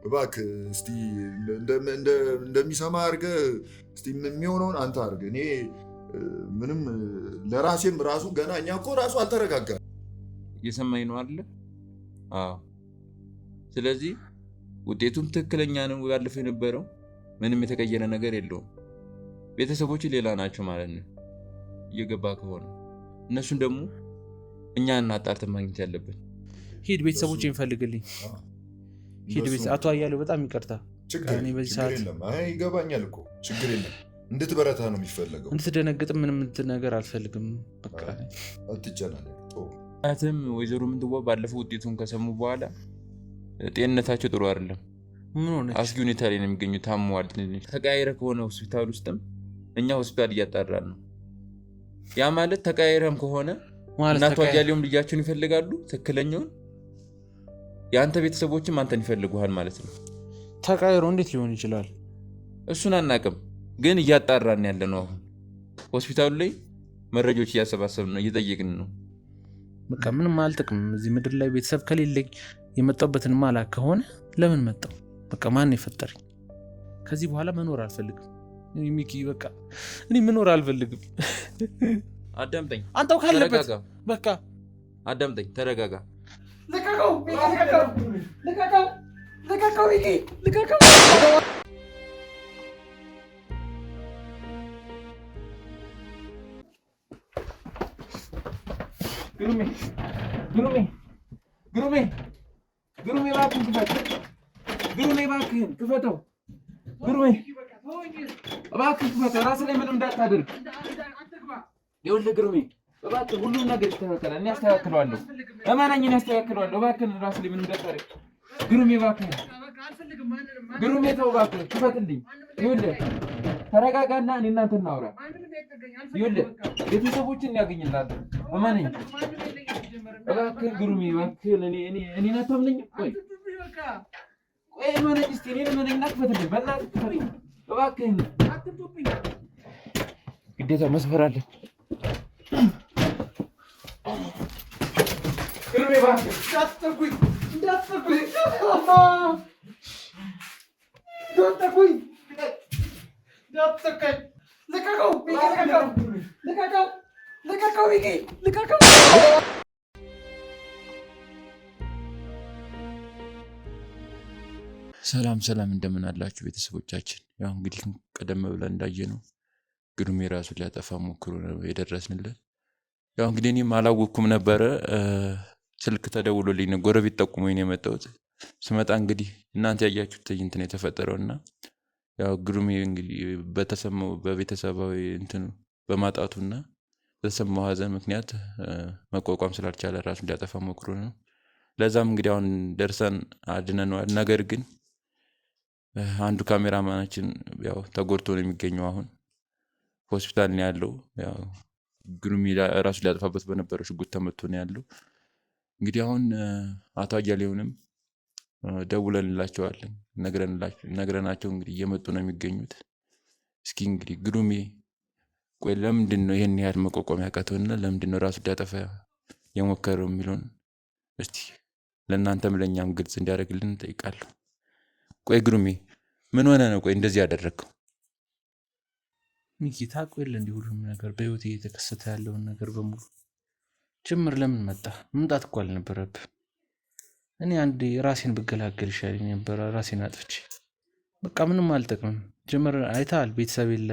እባክህ እስቲ እንደሚሰማ አድርገህ እስቲ የሚሆነውን አንተ አድርገህ። እኔ ምንም ለራሴም ራሱ ገና እኛ እኮ ራሱ አልተረጋጋም። እየሰማኝ ነው አይደለ? አዎ። ስለዚህ ውጤቱም ትክክለኛ ነው። ያለፈው የነበረው ምንም የተቀየረ ነገር የለውም። ቤተሰቦች ሌላ ናቸው ማለት ነው። እየገባ ከሆነ እነሱን ደግሞ እኛ እናጣርተን ማግኘት ያለብን። ሂድ ቤተሰቦች እንፈልግልኝ። ሂድ አቶ አያሌው በጣም ይቅርታ። ችግር የለም። አይ ይገባኛል እኮ ችግር የለም። እንድትበረታ ነው የሚፈለገው። እንድትደነግጥ ምንም ነገር አልፈልግም። በቃ አትጨናነቅ። አያትም ወይዘሮ ምንትዋብ ባለፈው ውጤቱን ከሰሙ በኋላ ጤንነታቸው ጥሩ አይደለም። ምን ሆነ? አስጊ ሁኔታ ላይ ነው የሚገኙት። ታመዋል። ተቀያይረ ከሆነ ሆስፒታል ውስጥም እኛ ሆስፒታል እያጣራን ነው። ያ ማለት ተቀያይረም ከሆነ እናቷ አያሌውም ልጃቸውን ይፈልጋሉ ትክክለኛውን፣ የአንተ ቤተሰቦችም አንተን ይፈልጉሃል ማለት ነው። ተቀያይሮ እንዴት ሊሆን ይችላል? እሱን አናቅም፣ ግን እያጣራን ያለ ነው። አሁን ሆስፒታሉ ላይ መረጃዎች እያሰባሰብን ነው፣ እየጠየቅን ነው። በቃ ምንም አልጠቅም። እዚህ ምድር ላይ ቤተሰብ ከሌለኝ የመጣሁበትን ማላክ ከሆነ ለምን መጣሁ? በቃ ማን የፈጠረኝ? ከዚህ በኋላ መኖር አልፈልግም። ሚኪ በቃ እኔ መኖር አልፈልግም። አዳምጠኝ። አንተው ካለበት በቃ አዳምጠኝ፣ ተረጋጋ። ልቀቀው! ግሩሜ እባክህን ክፈተው። ግሩሜ እባክህን ክፈተው። ራስህ ላይ ምንም እንዳታደርግ። ይኸውልህ ግሩሜ እባክህን ሁሉም ነገር ይስተካከላል። እኔ አስተካክለዋለሁ። እመነኝ፣ እኔ አስተካክለዋለሁ። እባክህን ራስህ ላይ ምንም እንዳታደርግ ግሩሜ። እባክህን ግሩሜ ተው እባክህን ክፈትልኝ። ይኸውልህ ተረጋጋና እኔ እናንተ እናውራ። ይኸውልህ ቤተሰቦችን ያገኝላል። እመነኝ እባክህን ግሩሜ፣ እባክህን እኔን አታምነኝም? ቆይ እመነኝ እስኪ፣ እኔን እመነኝና ክፈትልኝ። በእናትህ ክፈትልኝ እባክህን። ግዴታ መስፈር አለ። ግሩሜ እባክህን እንዳትጠጉኝ። ልቀቀው! ሰላም እንደምን አላችሁ ቤተሰቦቻችን? ያው እንግዲህ ቀደም ብለን እንዳየነው ግሩሜ ራሱን ሊያጠፋ ሞክሮ ነው የደረስንለት። ያው እንግዲህ እኔም አላወቅኩም ነበረ። ስልክ ተደውሎልኝ ነው፣ ጎረቤት ጠቁሞኝ ነው የመጣሁት። ስመጣ እንግዲህ እናንተ ያያችሁት ትዕይንት ነው የተፈጠረውና ያው ግሩሜ እንግዲህ በተሰማው በቤተሰባዊ እንትኑ በማጣቱና በተሰማው ሀዘን ምክንያት መቋቋም ስላልቻለ ራሱን ሊያጠፋ ሞክሮ ነው። ለዛም እንግዲህ አሁን ደርሰን አድነነዋል። ነገር ግን አንዱ ካሜራማናችን ያው ተጎድቶ ነው የሚገኘው። አሁን ሆስፒታል ነው ያለው። ያው ግሩሜ ራሱን ሊያጠፋበት በነበረው ሽጉጥ ተመቶ ነው ያለው። እንግዲህ አሁን አቶ አያሌውንም ደውለንላቸዋለን፣ ነግረናቸው እንግዲህ እየመጡ ነው የሚገኙት። እስኪ እንግዲህ ግሩሜ ቆይ ለምንድን ነው ይሄን ያህል መቋቋም ያቃተውና ለምንድን ነው ራሱን ሊያጠፋ የሞከረው የሚለውን እስቲ ለእናንተም ለእኛም ግልጽ እንዲያደርግልን እንጠይቃለሁ። ቆይ ግሩሜ ምን ሆነ ነው ቆይ እንደዚህ ያደረግከው? ሚኪ ታውቀው የለ እንዲህ ሁሉም ነገር በህይወቴ እየተከሰተ ያለውን ነገር በሙሉ ጭምር ለምን መጣ? መምጣት እኮ አልነበረብህ። እኔ አንዴ ራሴን ብገላገል ይሻለኝ ነበረ። ራሴን አጥፍቼ በቃ ምንም አልጠቅምም። ጭምር አይተሃል፣ ቤተሰብ የለ፣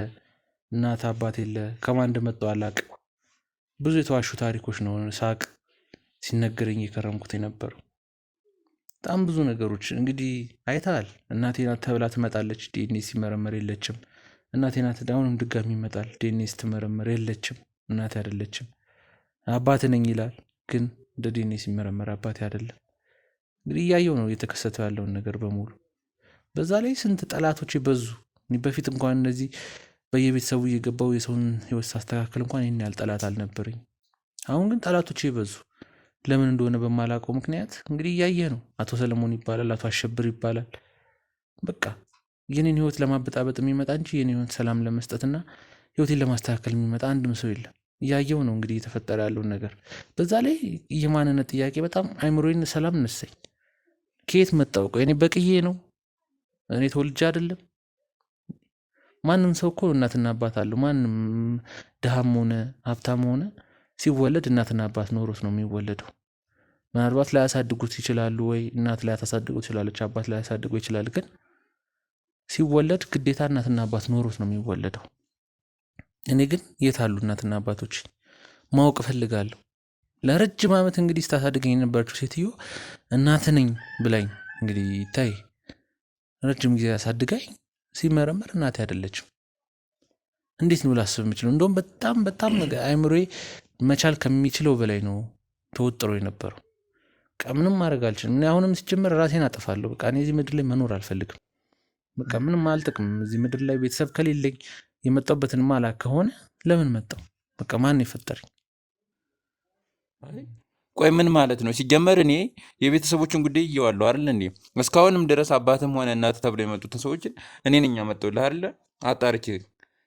እናት አባት የለ፣ ከማን እንደመጣሁ አላውቅም። ብዙ የተዋሹ ታሪኮች ነው ሳቅ ሲነገረኝ የከረምኩት የነበረው። በጣም ብዙ ነገሮች እንግዲህ አይተሃል። እናቴ ናት ተብላ ትመጣለች፣ ዲኤንኤ ሲመረመር የለችም። እናቴ ናት አሁንም ድጋሚ ይመጣል፣ ዲኤንኤ ስትመረመር የለችም፣ እናቴ አይደለችም። አባት ነኝ ይላል፣ ግን እንደ ዲኤንኤ ሲመረመር አባቴ አይደለም። እንግዲህ እያየው ነው እየተከሰተው ያለውን ነገር በሙሉ። በዛ ላይ ስንት ጠላቶች በዙ። በፊት እንኳን እነዚህ በየቤተሰቡ እየገባው የሰውን ህይወት ሳስተካከል እንኳን ይህን ያህል ጠላት አልነበረኝ። አሁን ግን ጠላቶች በዙ። ለምን እንደሆነ በማላውቀው ምክንያት እንግዲህ እያየ ነው። አቶ ሰለሞን ይባላል፣ አቶ አሸብር ይባላል። በቃ የኔን ህይወት ለማበጣበጥ የሚመጣ እንጂ የኔን ህይወት ሰላም ለመስጠትና ህይወቴን ለማስተካከል የሚመጣ አንድም ሰው የለም። እያየው ነው እንግዲህ እየተፈጠረ ያለውን ነገር። በዛ ላይ የማንነት ጥያቄ በጣም አይምሮዬን ሰላም ነሳኝ። ከየት መጣው? ቆይ እኔ በቅዬ ነው? እኔ ተወልጄ አይደለም? ማንም ሰው እኮ እናትና አባት አለው። ማንም ድሃም ሆነ ሀብታም ሆነ ሲወለድ እናትና አባት ኖሮት ነው የሚወለደው። ምናልባት ላያሳድጉት ይችላሉ፣ ወይ እናት ላያሳድጉት ትችላለች፣ አባት ላያሳድጉት ይችላል። ግን ሲወለድ ግዴታ እናትና አባት ኖሮት ነው የሚወለደው። እኔ ግን የት አሉ እናትና አባቶች? ማወቅ እፈልጋለሁ። ለረጅም ዓመት እንግዲህ ስታሳድገኝ የነበረችው ሴትዮ እናት ነኝ ብላኝ እንግዲህ ታይ ረጅም ጊዜ ያሳድጋኝ ሲመረመር እናቴ አይደለችም። እንዴት ነው ላስብ የምችለው? እንደውም በጣም አይምሮዬ መቻል ከሚችለው በላይ ነው ተወጥሮ የነበረው። በቃ ምንም ማድረግ አልችልም። እኔ አሁንም ሲጀምር ራሴን አጠፋለሁ። በቃ እኔ እዚህ ምድር ላይ መኖር አልፈልግም። በቃ ምንም አልጠቅም። እዚህ ምድር ላይ ቤተሰብ ከሌለኝ የመጣሁበትን ማላክ ከሆነ ለምን መጣሁ? በቃ ማን የፈጠረኝ? ቆይ ምን ማለት ነው? ሲጀመር እኔ የቤተሰቦችን ጉዳይ እየዋለሁ አይደል እንዴ? እስካሁንም ድረስ አባትም ሆነ እናት ተብሎ የመጡትን ሰዎችን እኔ ነኝ ያመጣሁልህ አይደል? አጣርቼ።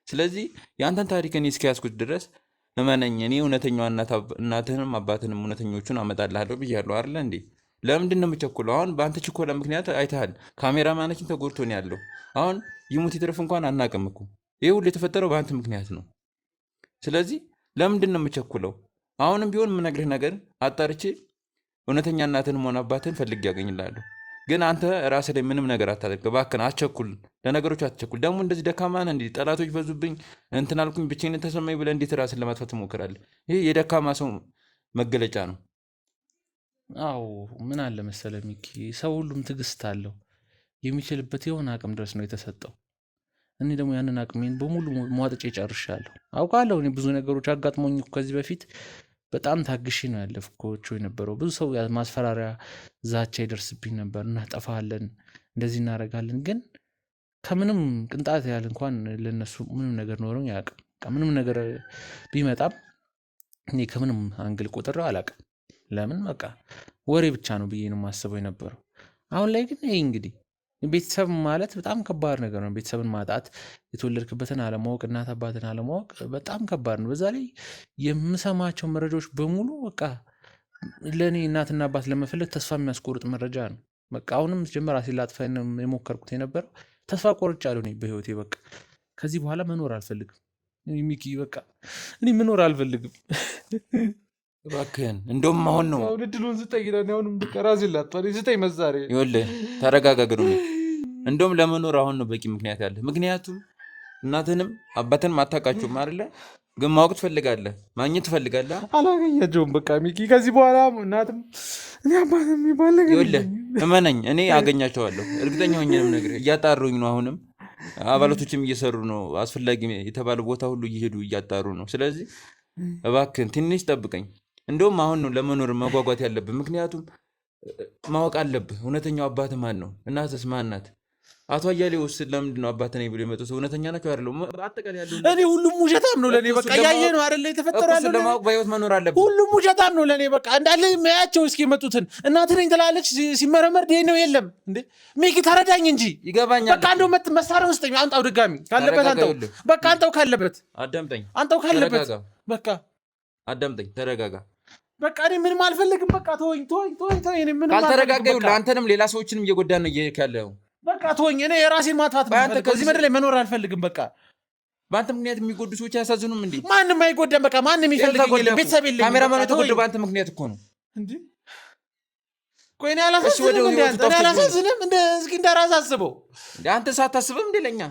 ስለዚህ የአንተን ታሪክ እኔ እስኪያስኩት ድረስ እመነኝ፣ እኔ እውነተኛዋ እናትህንም አባትህንም እውነተኞቹን አመጣልሃለሁ ብያለሁ አይደል እንዴ? ለምንድን ነው የምቸኩለው? አሁን በአንተ ችኮላ ምክንያት አይተሃል፣ ካሜራማናችን ተጎድቶ ነው ያለው። አሁን ይሙት ይትረፍ እንኳን አናውቅም እኮ። ይህ ሁሉ የተፈጠረው በአንተ ምክንያት ነው። ስለዚህ ለምንድን ነው የምቸኩለው? አሁንም ቢሆን የምነግርህ ነገር አጣርቼ እውነተኛ እናትህንም ሆነ አባትህን ፈልጌ ያገኝልሃለሁ። ግን አንተ ራስህ ላይ ምንም ነገር አታደርግ እባክህን፣ አትቸኩል፣ ለነገሮች አትቸኩል። ደግሞ እንደዚህ ደካማ ነህ እንዴ? ጠላቶች በዙብኝ እንትን አልኩኝ ብቻዬን ተሰማኝ ብለህ እንዴት ራስን ለማጥፋት ትሞክራለህ? ይህ የደካማ ሰው መገለጫ ነው። አዎ ምን አለ መሰለህ ሚኪ፣ ሰው ሁሉም ትዕግስት አለው። የሚችልበት የሆነ አቅም ድረስ ነው የተሰጠው። እኔ ደግሞ ያንን አቅሜን በሙሉ ሟጥጬ ጨርሻለሁ። አውቃለሁ እኔ ብዙ ነገሮች አጋጥሞኝ ከዚህ በፊት በጣም ታግሼ ነው ያለፍኳቸው የነበረው። ብዙ ሰው ማስፈራሪያ፣ ዛቻ ይደርስብኝ ነበር። እናጠፋለን፣ እንደዚህ እናደርጋለን። ግን ከምንም ቅንጣት ያህል እንኳን ለነሱ ምንም ነገር ኖረኝ አያውቅም። ምንም ነገር ቢመጣም እኔ ከምንም አንግል ቆጥሬው አላውቅም። ለምን በቃ ወሬ ብቻ ነው ብዬ ነው የማስበው የነበረው። አሁን ላይ ግን ይሄ እንግዲህ ቤተሰብ ማለት በጣም ከባድ ነገር ነው። ቤተሰብን ማጣት፣ የተወለድክበትን አለማወቅ፣ እናት አባትን አለማወቅ በጣም ከባድ ነው። በዛ ላይ የምሰማቸው መረጃዎች በሙሉ በቃ ለእኔ እናትና አባት ለመፈለግ ተስፋ የሚያስቆርጥ መረጃ ነው። በቃ አሁንም ጀመር ራሴን ላጥፋ የሞከርኩት የነበረው ተስፋ ቆርጫለሁ እኔ በህይወቴ። በቃ ከዚህ በኋላ መኖር አልፈልግም ሚኪ፣ በቃ እኔ መኖር አልፈልግም። እባክህን እንደውም አሁን ነው አሁን እድሉን ስጠኝ። አሁንም በቃ ራሴን ላጥፋ ስጠኝ መሳሪያ። ይኸውልህ ተረጋጋ ግሩሜ። እንደውም ለመኖር አሁን ነው በቂ ምክንያት ያለ። ምክንያቱም እናትንም አባትንም አታውቃቸውም አይደለ? ግን ማወቅ ትፈልጋለህ፣ ማግኘት ትፈልጋለህ። አላገኛቸውም በቃ ሚኪ። ከዚህ በኋላ እናትም እኔ አባትም የሚባል ነገር ይኸውልህ እመነኝ፣ እኔ አገኛቸዋለሁ። እርግጠኛ ሆኜ ነው የምነግርህ። እያጣሩኝ ነው። አሁንም አባላቶችም እየሰሩ ነው። አስፈላጊ የተባለ ቦታ ሁሉ እየሄዱ እያጣሩ ነው። ስለዚህ እባክህን ትንሽ ጠብቀኝ። እንደውም አሁን ነው ለመኖር መጓጓት ያለብህ። ምክንያቱም ማወቅ አለብህ እውነተኛው አባት ማን ነው፣ እናትስ ማን ናት? አቶ አያሌው ውስጥ ለምንድን ነው አባት ነኝ ብሎ የመጡ ሰው እውነተኛ ናቸው አይደለም? አጠቃላይ ያለው እኔ ሁሉም ውሸታም ነው ለኔ። በቃ ያየ ነው አይደለ? የተፈጠረው ያለው ለማወቅ በህይወት መኖር አለብህ። ሁሉም ውሸታም ነው ለኔ። በቃ እንዳለ የሚያያቸው እስኪ የመጡትን እናት ነኝ ትላለች፣ ሲመረመር ዴ ነው የለም እንዴ። ሚኪ ተረዳኝ እንጂ ይገባኛል። በቃ እንደው መሳሪያ ውስጥ አንጣው፣ ድጋሚ ካለበት አንጣው። በቃ አንጣው ካለበት አዳምጠኝ፣ አንጣው ካለበት በቃ አዳምጠኝ፣ ተረጋጋ። በቃ እኔ ምንም አልፈልግም። በቃ ተወኝ። እኔ ምንም ካልተረጋጋ ይኸውልህ አንተንም ሌላ ሰዎችንም እየጎዳን ነው እየሄድክ ያለው። በቃ ተወኝ። እኔ የራሴን ማጥፋት ነው። ከዚህ ምድር ላይ መኖር አልፈልግም። በቃ በአንተ ምክንያት የሚጎዱ ሰዎች አያሳዝኑም እንዴ? ማንም አይጎዳም። በቃ ማንም ይፈልገኝ የለም። ቤተሰብ የለኝም። ካሜራማኑ የተጎዳው በአንተ ምክንያት እኮ ነው እንዴ። ቆይ እኔ አላሳዝንም እንዴ? አንተ አላሳዝንም እንዴ? እስኪ እንደራስህ አስበው። አንተ ሳታስብም እንዴ? ለኛ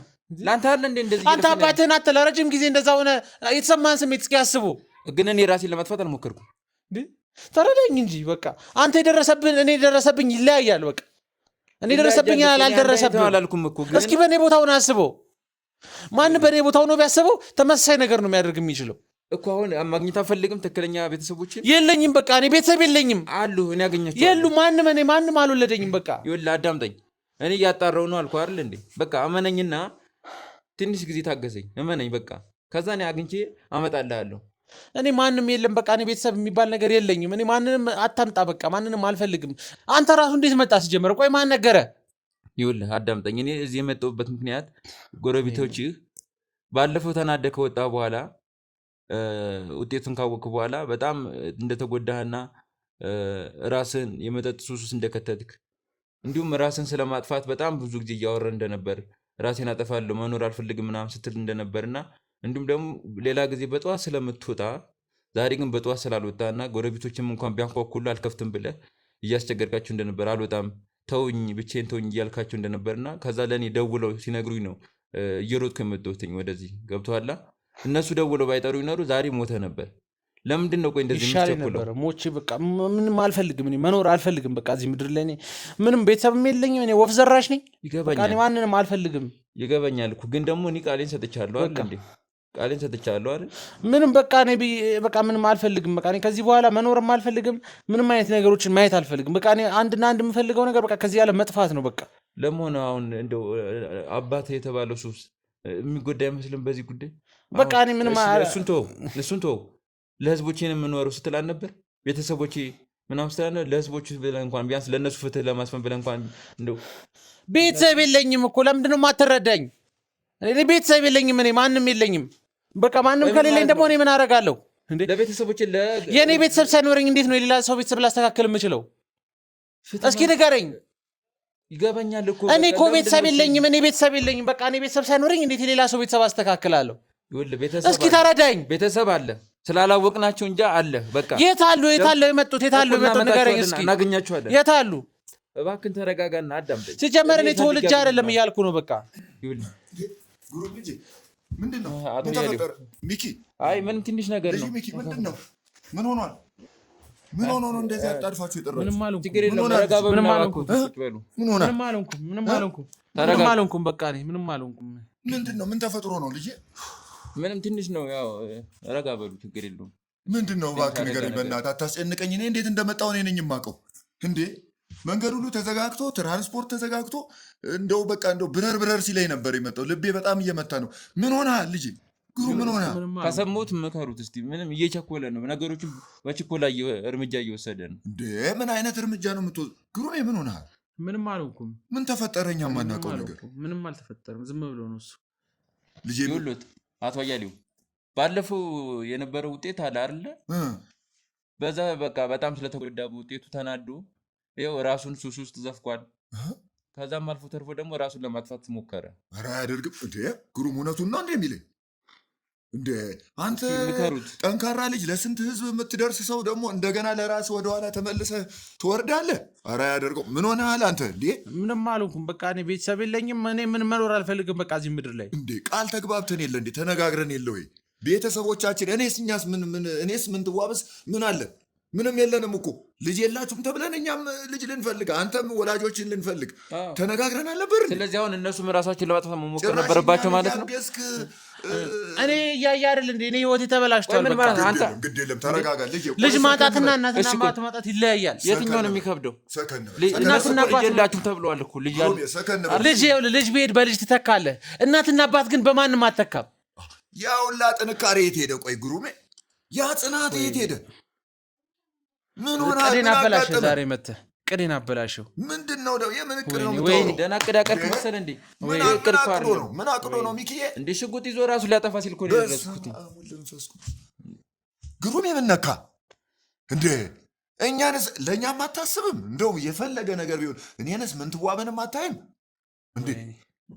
ለአንተ አይደል እንዴ እንደዚህ? አንተ አባትህን አትተህ ለረጅም ጊዜ እንደዛ ሆነ የተሰማህን ስሜት እስኪ አስቡ። ግን እኔ ራሴን ለማጥፋት አልሞከርኩም እንዴ። ተረዳኝ እንጂ በቃ አንተ የደረሰብን እኔ የደረሰብኝ ይለያያል። በቃ እኔ ደረሰብኝ አልደረሰብኝ አላልኩም እኮ። እስኪ በእኔ ቦታውን አስበው። ማንም በእኔ ቦታው ነው ቢያስበው ተመሳሳይ ነገር ነው የሚያደርግ የሚችለው እኮ። አሁን ማግኘት አልፈልግም ትክክለኛ ቤተሰቦችን የለኝም። በቃ እኔ ቤተሰብ የለኝም አሉ። እኔ ያገኛቸው የሉ ማንም አልወለደኝም። በቃ ይኸውልህ አዳምጠኝ። እኔ እያጣራሁ ነው አልኩህ አይደል እንዴ? በቃ እመነኝና ትንሽ ጊዜ ታገሰኝ። እመነኝ በቃ። ከዛ እኔ አግኝቼ አመጣልሃለሁ። እኔ ማንም የለም። በቃ እኔ ቤተሰብ የሚባል ነገር የለኝም። እኔ ማንንም አታምጣ። በቃ ማንንም አልፈልግም። አንተ ራሱ እንዴት መጣ ሲጀመር? ቆይ ማን ነገረ? ይኸውልህ አዳምጠኝ። እኔ እዚህ የመጣሁበት ምክንያት ጎረቤቶችህ ባለፈው ተናደህ ከወጣ በኋላ ውጤቱን ካወቅክ በኋላ በጣም እንደተጎዳህና ራስን የመጠጥ ሱስ ውስጥ እንደከተትክ እንዲሁም ራስን ስለማጥፋት በጣም ብዙ ጊዜ እያወራ እንደነበር ራሴን አጠፋለሁ መኖር አልፈልግም ምናምን ስትል እንደነበርና እንዲሁም ደግሞ ሌላ ጊዜ በጠዋት ስለምትወጣ ዛሬ ግን በጠዋት ስላልወጣና ጎረቤቶችም እንኳን ቢያንኳኩልህ አልከፍትም ብለህ እያስቸገርካቸው እንደነበር አልወጣም ተውኝ ብቻዬን ተውኝ እያልካቸው እንደነበርና ከዛ ለእኔ ደውለው ሲነግሩኝ ነው እየሮጥኩ የመጣሁትኝ ወደዚህ ገብቶሃል። እነሱ ደውለው ባይጠሩኝ ኖሮ ዛሬ ሞተ ነበር። ለምንድን ነው ቆይ እንደዚህ የምትቸኩለው? ሞቼ በቃ ምንም አልፈልግም፣ እኔ መኖር አልፈልግም። በቃ እዚህ ምድር ላይ እኔ ምንም ቤተሰብም የለኝም፣ እኔ ወፍ ዘራሽ ነኝ። በቃ እኔ ማንንም አልፈልግም። ይገባኛል እኮ ግን ደግሞ እኔ ቃሌን ሰጥቻለሁ አይደል እንዴ? ቃሌን ሰጥቻለሁ አይደል? ምንም በቃ እኔ በቃ ምንም አልፈልግም። በቃ እኔ ከዚህ በኋላ መኖርም አልፈልግም፣ ምንም አይነት ነገሮችን ማየት አልፈልግም። በቃ እኔ አንድና አንድ የምፈልገው ነገር በቃ ከዚህ ያለ መጥፋት ነው። በቃ ለመሆኑ አሁን እንደው አባት የተባለው ሱስ የሚጎዳ አይመስልም በዚህ ጉዳይ? በቃ እኔ ምንም እሱን ተወው። ለህዝቦቼን የምኖረው ስትል አልነበር? ቤተሰቦቼ ምናምን ስትል አልነበር? ለህዝቦች ብለህ እንኳን ቢያንስ ለእነሱ ፍትህ ለማስፈን ብለህ እንኳን እንደው ቤተሰብ የለኝም እኮ ለምንድን ነው የማትረዳኝ? እኔ ቤተሰብ የለኝም፣ እኔ ማንም የለኝም። በቃ ማንም ከሌለኝ ደግሞ እኔ ምን አደርጋለሁ እንዴ? ለቤተሰቦቼ የእኔ ቤተሰብ ሳይኖረኝ እንዴት ነው የሌላ ሰው ቤተሰብ ላስተካከል የምችለው? እስኪ ንገረኝ። ይገባኛል እኮ እኔ እኮ ቤተሰብ የለኝም፣ እኔ ቤተሰብ የለኝም። በቃ እኔ ቤተሰብ ሳይኖረኝ እንዴት የሌላ ሰው ቤተሰብ አስተካክላለሁ? እስኪ ተረዳኝ። ቤተሰብ አለ ስላላወቅናቸው እንጂ አለ። በቃ የት አሉ የመጡት ንገረኝ እስኪ። እናገኛቸዋለን። የት አሉ? እባክህን ተረጋጋና አዳምጠኝ። ሲጀመር እኔ ተወልጄ አይደለም እያልኩ ነው። በቃ ምንድን ነው ምን ተፈጠረ? ሚኪ አይ ምንም ትንሽ ነገር ነው። ሚኪ ምንድን ነው? ምን ሆኗል? ምን ሆኖ ነው እንደዚህ አጣድፋችሁ የጠራችሁ? ምንም አልሆንኩም። ችግር የለም ተረጋ በሉ። ምንም አልሆንኩም። በቃ እኔ ምንም አልሆንኩም። ምንድን ነው? ምን ተፈጥሮ ነው ልጄ? ምንም ትንሽ ነው። ያው ረጋ በሉ፣ ችግር የለውም። ምንድን ነው እባክህ ንገረኝ፣ በእናትህ አታስጨንቀኝ። እኔ እንዴት እንደመጣሁ እኔ ነኝ የማውቀው። እንዴ መንገድ ሁሉ ተዘጋግቶ ትራንስፖርት ተዘጋግቶ እንደው በቃ እንደው ብረር ሲለኝ ነበር የመጣው። ልቤ በጣም እየመታ ነው። ምን ሆነሃል ልጄ? ግሩ ምን ሆነሃል? ከሰሙት መከሩት እስቲ። ምንም እየቸኮለ ነው፣ ነገሮችን በችኮላ እርምጃ እየወሰደ ነው። እንዴ ምን አይነት እርምጃ ነው የምትወስድ? ግሩ ምን ሆነሃል? ምንም አልሆንኩም። ምን ተፈጠረ? እኛ የማናውቀው ነገር ምንም አልተፈጠረም። ዝም ብሎ ነው እሱ ልጄ። ይኸውልህ አቶ አያሌው ባለፈው የነበረው ውጤት አለ አይደለ? በዛ በቃ በጣም ስለተጎዳ ውጤቱ ተናዶ ይኸው ራሱን ሱስ ውስጥ ዘፍቋል። ከዛም አልፎ ተርፎ ደግሞ ራሱን ለማጥፋት ሞከረ። ኧረ አያደርግም እንዴ ግሩም፣ እውነቱን ነው እንዴ የሚለኝ? እንዴ አንተ ጠንካራ ልጅ፣ ለስንት ህዝብ የምትደርስ ሰው ደግሞ እንደገና ለራስ ወደኋላ ተመልሰህ ትወርዳለህ? ኧረ አያደርገው። ምን ሆነሃል አንተ? እንዴ ምንም አልሆንኩም። በቃ እኔ ቤተሰብ የለኝም፣ እኔ ምን መኖር አልፈልግም። በቃ እዚህ ምድር ላይ እንዴ ቃል ተግባብተን የለ እንዴ? ተነጋግረን የለ ወይ? ቤተሰቦቻችን እኔስ ምን ትዋብስ ምን አለን? ምንም የለንም እኮ ልጅ የላችሁም ተብለን እኛም ልጅ ልንፈልግ አንተም ወላጆችን ልንፈልግ ተነጋግረን አልነበር? ስለዚህ አሁን እነሱም ራሳቸውን ለማጥፋት መሞከር ነበረባቸው ማለት ነው። እኔ እያየ አይደል እንዴ? እኔ ህይወት የተበላሽቷል። ግድ የለም ተረጋጋ። ልጅ ማጣትና እናትና አባት ማጣት ይለያያል። የትኛው ነው የሚከብደው? እናትና አባት የላችሁም ተብለዋል እኮ ልጅ ብሄድ በልጅ ትተካለህ። እናትና አባት ግን በማንም አትተካም። ያውላ ጥንካሬ የት ሄደ? ቆይ ግሩሜ፣ ያ ጽናት የት ሄደ? ምን ሆነ? ቅዴን አበላሸው። ዛሬ መተህ ቅዴን አበላሸው። ምንድን ነው ደው? የምን እቅድ ነው? ደህና እቅድ አቀድክ መሰለህ እንዴ? ምን አቅዶ ነው ሚኪዬ? እንደ ሽጉጥ ይዞ ራሱ ሊያጠፋ ሲል እኮ ነው የደረስኩት። ግሩም የምነካ እንዴ? እኛንስ ለእኛም አታስብም? እንደውም የፈለገ ነገር ቢሆን እኔንስ ምን ትዋበንም አታይም እንዴ?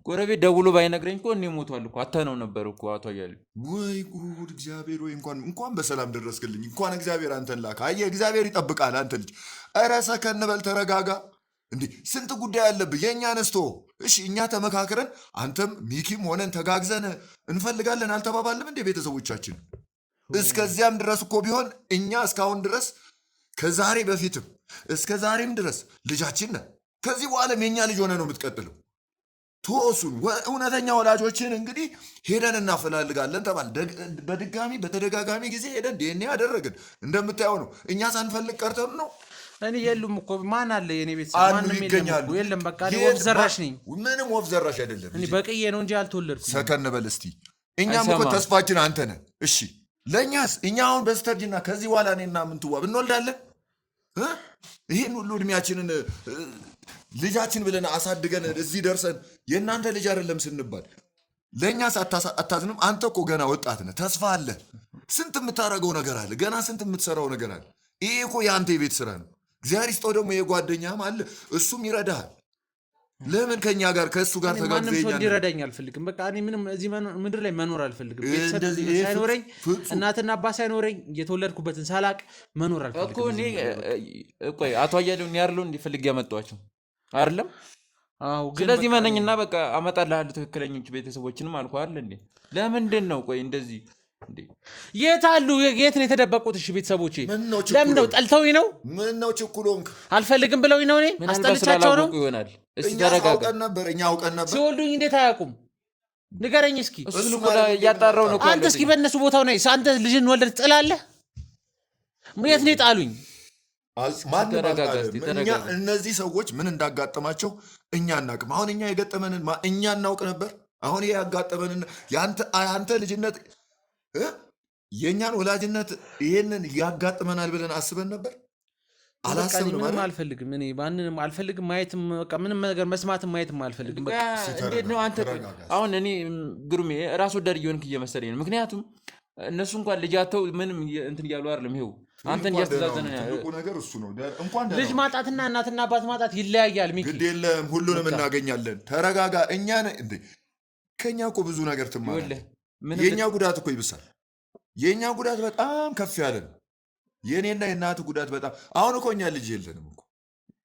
ጎረቤት ደውሎ ባይነግረኝ እኮ እኔ ሞቷል እኮ አተነው ነበር እኮ አቶ አያሌው። ወይ ጉድ! እግዚአብሔር ወይ እንኳን በሰላም ደረስክልኝ። እንኳን እግዚአብሔር አንተን ላከ። አየህ እግዚአብሔር ይጠብቃል። አንተ ልጅ ኧረ ሰከን በል ተረጋጋ። እንዴ ስንት ጉዳይ አለብህ። የእኛ ነስቶ እሺ፣ እኛ ተመካክረን አንተም ሚኪም ሆነን ተጋግዘን እንፈልጋለን አልተባባልም እንዴ? ቤተሰቦቻችን እስከዚያም ድረስ እኮ ቢሆን እኛ እስካሁን ድረስ ከዛሬ በፊትም እስከ ዛሬም ድረስ ልጃችን ነህ። ከዚህ በኋላም የእኛ ልጅ ሆነ ነው የምትቀጥለው። ተወሱን እውነተኛ ወላጆችን እንግዲህ ሄደን እናፈላልጋለን ተባል። በተደጋጋሚ ጊዜ ሄደን ዲኤንኤ ያደረግን እንደምታየው ነው። እኛ ሳንፈልግ ቀርተን ነው። እኔ የሉም እኮ ማን አለ? የኔ ቤተሰብ ማንም ይገኛሉ። የለም። በቃ እኔ ወፍ ዘራሽ ነኝ። ምንም ወፍ ዘራሽ አይደለም። እኔ በቅዬ ነው እንጂ አልተወለድኩም። ሰከን በል እስቲ። እኛም እኮ ተስፋችን አንተ ነህ። እሺ ለእኛስ እኛ አሁን በስተርጅና ከዚህ በኋላ እኔና ምንትዋብ እንወልዳለን? ይህን ሁሉ እድሜያችንን ልጃችን ብለን አሳድገን እዚህ ደርሰን የእናንተ ልጅ አይደለም ስንባል ለእኛስ አታዝንም? አንተ እኮ ገና ወጣት ነህ፣ ተስፋ አለ፣ ስንት የምታደርገው ነገር አለ፣ ገና ስንት የምትሰራው ነገር አለ። ይሄ እኮ የአንተ የቤት ስራ ነው። እግዚአብሔር ይስጠው ደግሞ የጓደኛም አለ፣ እሱም ይረዳሃል። ለምን ከኛ ጋር ከእሱ ጋር ማንም ሰው እንዲረዳኝ አልፈልግም። በቃ እኔ ምንም እዚህ ምድር ላይ መኖር አልፈልግም። ቤተሰብ ሳይኖረኝ እናትና አባት ሳይኖረኝ የተወለድኩበትን ሳላቅ መኖር አልፈልግም እኮ እኔ። ቆይ አቶ አያሌው እኔ አይደለሁ እንዲፈልግ ያመጣኋቸው አይደለም? አዎ። ስለዚህ መነኝና በቃ አመጣልሃለሁ ትክክለኞች ቤተሰቦችንም አልኩህ አይደል እንዴ? ለምንድን ነው ቆይ እንደዚህ እንዴ? የት አሉ? የት ነው የተደበቁት? እሺ ቤተሰቦቼ ምን ነው ለምን ነው ጠልተውኝ ነው? ምን ነው ችኩሎንክ? አልፈልግም ብለውኝ ነው? እኔ አስጠልቻቸው ነው ይሆናል። እስቲ እኛ ተረጋጋ። አውቀን ነበር። ሲወልዱኝ እንዴት አያውቁም? ንገረኝ እስኪ። እሱን እኮ እያጣራው ነው። አንተ እስኪ በእነሱ ቦታው ነህ። አንተ ልጅን ወልደህ ትጥላለህ? የት ነው የጣሉኝ? እኛ እነዚህ ሰዎች ምን እንዳጋጠማቸው እኛ እናቅም። አሁን እኛ የገጠመንን እኛ እናውቅ ነበር። አሁን ይሄ ያጋጠመንን የአንተ ልጅነት የእኛን ወላጅነት ይሄንን ያጋጥመናል ብለን አስበን ነበር? አላሰብንም። ምንም አልፈልግም። እኔ ማንንም አልፈልግም ማየትም፣ በቃ ምንም ነገር መስማትም ማየትም አልፈልግም። በቃ እንዴት ነው አንተ? አሁን እኔ ግሩሜ ራስ ወዳድ እየሆንክ እየመሰለኝ ነው። ምክንያቱም እነሱ እንኳን ልጃተው ምንም እንትን እያሉ አይደለም። ይኸው አንተን እያስተዛዘነ ነገር እሱ ነው። ልጅ ማጣትና እናትና አባት ማጣት ይለያያል። ሚኪ ግድ የለም ሁሉንም እናገኛለን። ተረጋጋ። እኛ እንዴ ከኛ እኮ ብዙ ነገር ትማራለህ። የእኛ ጉዳት እኮ ይብሳል። የእኛ ጉዳት በጣም ከፍ ያለ ነው። የእኔና የእናት ጉዳት በጣም አሁን እኮ እኛ ልጅ የለንም እኮ።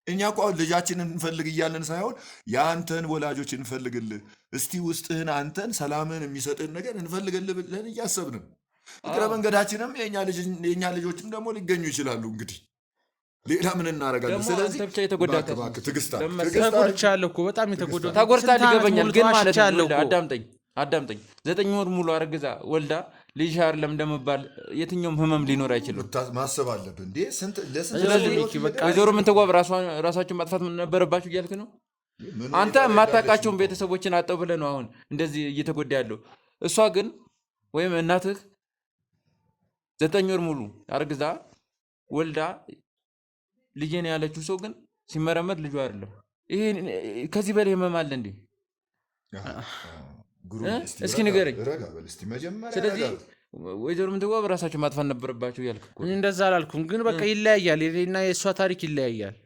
እኛ እኮ አሁን ልጃችንን እንፈልግ እያለን ሳይሆን የአንተን ወላጆች እንፈልግልህ፣ እስቲ ውስጥህን አንተን ሰላምን የሚሰጥህን ነገር እንፈልግልህ ብለን እያሰብንም እግረ መንገዳችንም የእኛ ልጆችም ደግሞ ሊገኙ ይችላሉ። እንግዲህ ሌላ ምን እናደርጋለን? ስለዚህ ተጎድቻለሁ እኮ በጣም የተጎዳሁ ተጎድታል። ይገባኛል። ግን ማለት ነው አዳምጠኝ 9 ወር ሙሉ አርግዛ ወልዳ ልጅ አይደለም እንደምባል የትኛውም ህመም ሊኖር አይችልም። ማሰብ አለብን እንዴ? ወይዘሮ ምንትዋብ ራሳቸውን ማጥፋት ነበረባቸው እያልክ ነው አንተ? የማታውቃቸውን ቤተሰቦችን አጠው ብለህ ነው አሁን እንደዚህ እየተጎዳ ያለው። እሷ ግን ወይም እናትህ 9 ወር ሙሉ አርግዛ ወልዳ ልጄ ነው ያለችው ሰው ግን ሲመረመር ልጁ አይደለም። ይሄ ከዚህ በላይ ህመም አለ እንዴ? እስኪ ንገረኝ። ስለዚህ ወይዘሮ ምንትዋብ ራሳቸው ማጥፋት ነበረባቸው እያልክ እኮ። እንደዛ አላልኩም፣ ግን በቃ ይለያያል። የእኔና የእሷ ታሪክ ይለያያል።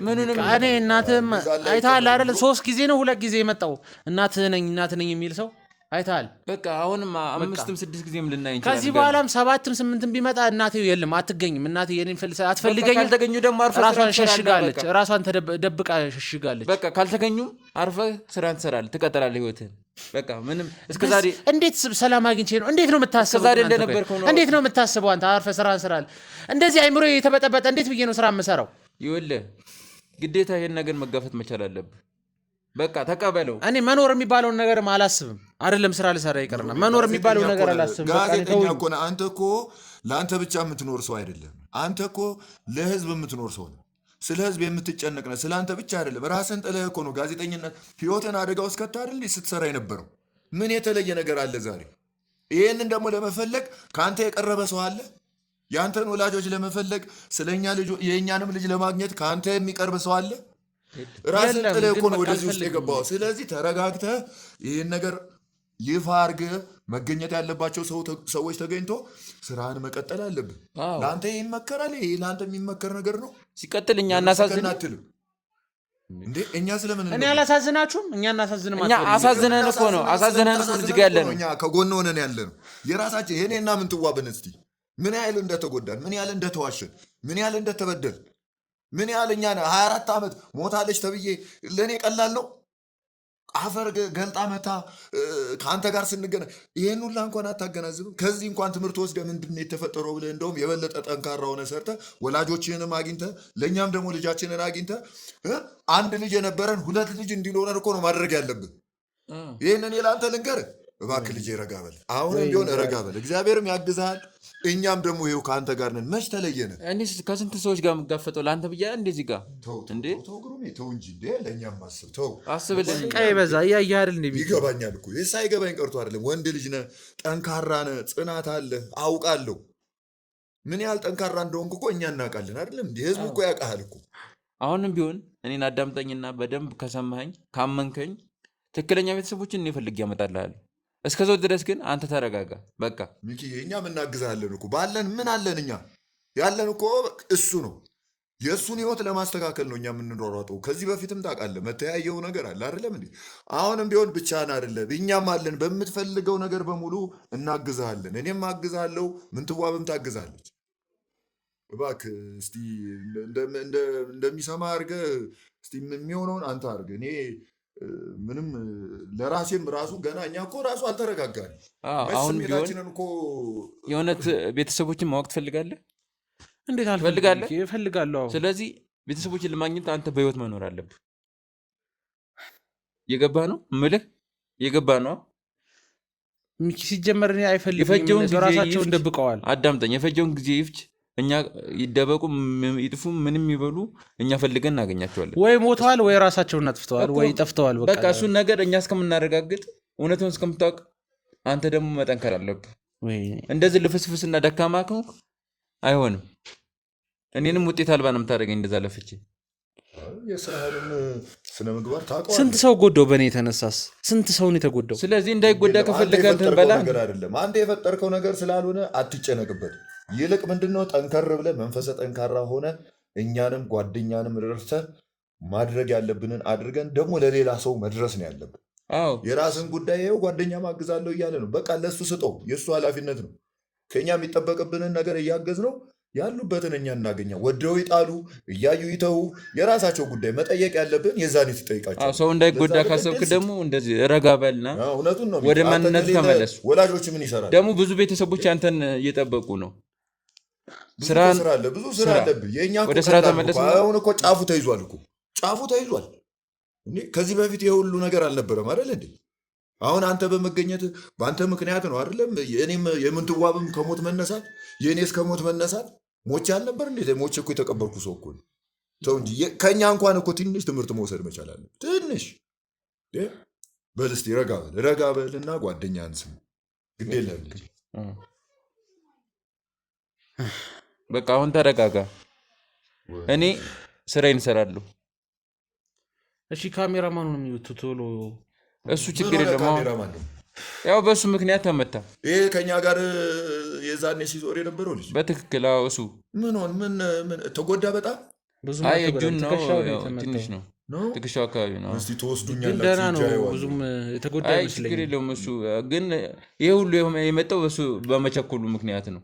ምኑንም እኔ እናትህም አይተሃል አይደል? 3 ጊዜ ነው 2 ጊዜ የመጣው እናትህ ነኝ የሚል ሰው አይተሃል። በቃ አሁንም 5ም 6 ጊዜም ልናይ እንችላለን። ከዚህ በኋላም 7ም 8ም ቢመጣ እናቴ የለም አትገኝም። እናቴ የኔን አትፈልገኝም። ካልተገኙ ደግሞ አርፈህ ራሷን ሸሽጋለች። ራሷን ደብቃ ሸሽጋለች። በቃ ካልተገኙም አርፈህ ስራን ትሰራለህ፣ ትቀጥላለህ ህይወትህን። በቃ ምንም እስከዛሬ እንዴት ሰላም አግኝቼ ነው? እንዴት ነው የምታስበው? እስከዛሬ እንደነበርከው ነው። እንዴት ነው የምታስበው አንተ? አርፈህ ስራን ስራለህ። እንደዚህ አይምሮ የተበጠበጠ እንዴት ብዬ ነው ስራ የምሰራው? ይኸውልህ ግዴታ ይሄን ነገር መጋፈጥ መቻል አለብህ። በቃ ተቀበለው። እኔ መኖር የሚባለውን ነገር አላስብም። አይደለም ስራ ልሰራ ይቀርና መኖር የሚባለው ነገር አላስብም። ጋዜጠኛ እኮ ነህ አንተ። እኮ ለአንተ ብቻ የምትኖር ሰው አይደለም። አንተ እኮ ለህዝብ የምትኖር ሰው ነው። ስለ ህዝብ የምትጨነቅ ነህ። ስለ አንተ ብቻ አይደለም። ራስን ጥለህ እኮ ነው ጋዜጠኝነት ህይወትን አደጋ ውስጥ ከተህ አይደል ስትሰራ የነበረው። ምን የተለየ ነገር አለ ዛሬ? ይህንን ደግሞ ለመፈለግ ከአንተ የቀረበ ሰው አለ? የአንተን ወላጆች ለመፈለግ ስለኛ የእኛንም ልጅ ለማግኘት ከአንተ የሚቀርብ ሰው አለ? ራስን ጥለህ እኮ ነው ወደዚህ ውስጥ የገባው። ስለዚህ ተረጋግተህ ይህን ነገር ይፋ አድርገህ መገኘት ያለባቸው ሰዎች ተገኝቶ ስራህን መቀጠል አለብህ። ለአንተ ይመከራል። ይህ ለአንተ የሚመከር ነገር ነው። ሲቀጥል እኛ እናሳዝን አትልም እንዴ? እኛ ስለምን እኔ አላሳዝናችሁም? እኛ እናሳዝንም። እኛ አሳዝነን እኮ ነው እዚህ ጋር ያለ ነው። እኛ ከጎን ሆነን ያለ ነው። የራሳችን ይሄኔና ምንትዋብን እስቲ ምን ያህል እንደተጎዳን፣ ምን ያህል እንደተዋሸን፣ ምን ያህል እንደተበደል፣ ምን ያህል እኛ 24 ዓመት ሞታለች ተብዬ ለእኔ ቀላል ነው? አፈር ገልጣ መታ ከአንተ ጋር ስንገናኝ ይህን ሁላ እንኳን አታገናዝብም? ከዚህ እንኳን ትምህርት ወስደህ ምንድን ነው የተፈጠረው ብለህ እንደውም የበለጠ ጠንካራ ሆነ ሰርተህ ወላጆችህንም አግኝተህ ለእኛም ደግሞ ልጃችንን አግኝተህ አንድ ልጅ የነበረን 2 ልጅ እንዲኖረን እኮ ነው ማድረግ ያለብን። ይህንን ለአንተ ልንገርህ እባክህ ልጄ ረጋ በል። አሁንም ቢሆን ረጋ በል። እግዚአብሔርም ያግዝሃል። እኛም ደግሞ ይኸው ከአንተ ጋር ነን። መች ተለየነ? እኔ ከስንት ሰዎች ጋር የምጋፈጠው ለአንተ ብያ እንደዚህ ጋር እንዴ? ተው እንጂ እንዴ! ለእኛም አስብ። ተው አስብልኝ። ቀይ በዛ እያየህ አይደል? ይገባኛል እኮ ይህ ሳይገባኝ ቀርቶ አይደለም። ወንድ ልጅ ነህ፣ ጠንካራ ነህ፣ ጽናት አለህ፣ አውቃለሁ። ምን ያህል ጠንካራ እንደሆንክ እኮ እኛ እናውቃለን አይደለም? እንዲህ ህዝቡ እኮ ያውቃል እኮ። አሁንም ቢሆን እኔን አዳምጠኝና በደንብ ከሰማኸኝ ካመንከኝ ትክክለኛ ቤተሰቦችን እኔ ፈልጌ ያመጣልሃለሁ። እስከዛው ድረስ ግን አንተ ተረጋጋ በቃ። ሚኪ እኛም እናግዛለን እኮ ባለን ምን አለን እኛ ያለን እኮ እሱ ነው። የእሱን ህይወት ለማስተካከል ነው እኛ የምንሯሯጠው። ከዚህ በፊትም ታውቃለህ መተያየው ነገር አለ አይደለም እንዴ? አሁንም ቢሆን ብቻህን አይደለም፣ እኛም አለን። በምትፈልገው ነገር በሙሉ እናግዝሃለን። እኔም አግዝሃለሁ፣ ምንትዋብም ታግዛለች። እባክህ እስቲ እንደሚሰማ አድርገህ እስቲ የሚሆነውን አንተ አድርገህ። እኔ ምንም ለራሴም ራሱ ገና እኛ እኮ ራሱ አልተረጋጋን። አሁን ቢሆን ስሜታችንን እኮ የእውነት ቤተሰቦችን ማወቅ ትፈልጋለህ? እንዴት ትፈልጋለህ? እፈልጋለሁ። ስለዚህ ቤተሰቦችን ለማግኘት አንተ በህይወት መኖር አለብህ። የገባህ ነው ምልህ? የገባህ ነው። ሚኪ ሲጀመር እኔ አይፈልግም። የፈጀውን ጊዜ ራሳቸው ይፍጅ። እንደብቀዋል። አዳምጠኝ። የፈጀውን ጊዜ ይፍጅ። እኛ ይደበቁ ይጥፉ ምንም ይበሉ፣ እኛ ፈልገን እናገኛቸዋለን። ወይ ሞተዋል ወይ ራሳቸውን አጥፍተዋል ወይ ጠፍተዋል። በቃ እሱን ነገር እኛ እስከምናረጋግጥ እውነቱን እስከምታውቅ አንተ ደግሞ መጠንከር አለብህ። እንደዚህ ልፍስፍስና ደካማ ከሆንክ አይሆንም። እኔንም ውጤት አልባ ነው የምታደርገኝ እንደዛ ለፍቼ። የስራህንም ስነ ምግባር ታውቀዋለህ። ስንት ሰው ጎዳው በእኔ የተነሳስ? ስንት ሰውን የተጎዳው? ስለዚህ እንዳይጎዳ ከፈለገ እንትን በላ ነገር አይደለም። አንተ የፈጠርከው ነገር ስላልሆነ አትጨነቅበት። ይልቅ ምንድነው ጠንከር ብለህ መንፈሰ ጠንካራ ሆነ እኛንም ጓደኛንም ረድተህ ማድረግ ያለብንን አድርገን ደግሞ ለሌላ ሰው መድረስ ነው ያለብን። የራስን ጉዳይ ይኸው ጓደኛ ማግዛለሁ እያለ ነው። በቃ ለሱ ስጠው፣ የእሱ ኃላፊነት ነው። ከእኛ የሚጠበቅብንን ነገር እያገዝ ነው ያሉበትን እኛ እናገኛ። ወደው ይጣሉ እያዩ ይተው የራሳቸው ጉዳይ። መጠየቅ ያለብን የዛኔ ትጠይቃቸው። ሰው እንዳይጎዳ ካሰብክ ደግሞ እንደዚህ ረጋ በልና እውነቱን ነው ወደ ማንነት ተመለሱ። ወላጆች ምን ይሰራል ደግሞ ብዙ ቤተሰቦች አንተን እየጠበቁ ነው። ብዙ ስራ አለብህ። የእኛ ወደ ስራ ተመለስ። አሁን እኮ ጫፉ ተይዟል እኮ ጫፉ ተይዟል። ከዚህ በፊት ይሄ ሁሉ ነገር አልነበረም አይደል እንዴ? አሁን አንተ በመገኘት በአንተ ምክንያት ነው አይደለም? የኔም የምንትዋብም ከሞት መነሳት የኔስ ከሞት መነሳት ሞቼ አልነበር እንዴ? ሞቼ እኮ የተቀበልኩ ሰው እኮ ነው። ተው እንጂ ከእኛ እንኳን እኮ ትንሽ ትምህርት መውሰድ መቻል አለ። ትንሽ በል እስቲ ረጋ በልና ጓደኛህን ስም። ግድ የለም ልጅ በቃ አሁን ተረጋጋ። እኔ ስራዬን እሰራለሁ። እሺ ካሜራማኑን የሚወጡ ቶሎ እሱ ችግር የለም። ያው በእሱ ምክንያት ተመታ። ይሄ ከኛ ጋር የዛኔ ሲዞር የነበረው ልጅ በትክክል እሱ ምን ተጎዳ በጣም ብዙ እጁን ነው ትንሽ ነው ትከሻው አካባቢ ነው። እስቲ ተወስዱኛላችሁ። ደህና ነው ብዙም የተጎዳ አይመስለኝም። ችግር የለውም። እሱ ግን ይሄ ሁሉ የመጣው በሱ በመቸኮሉ ምክንያት ነው።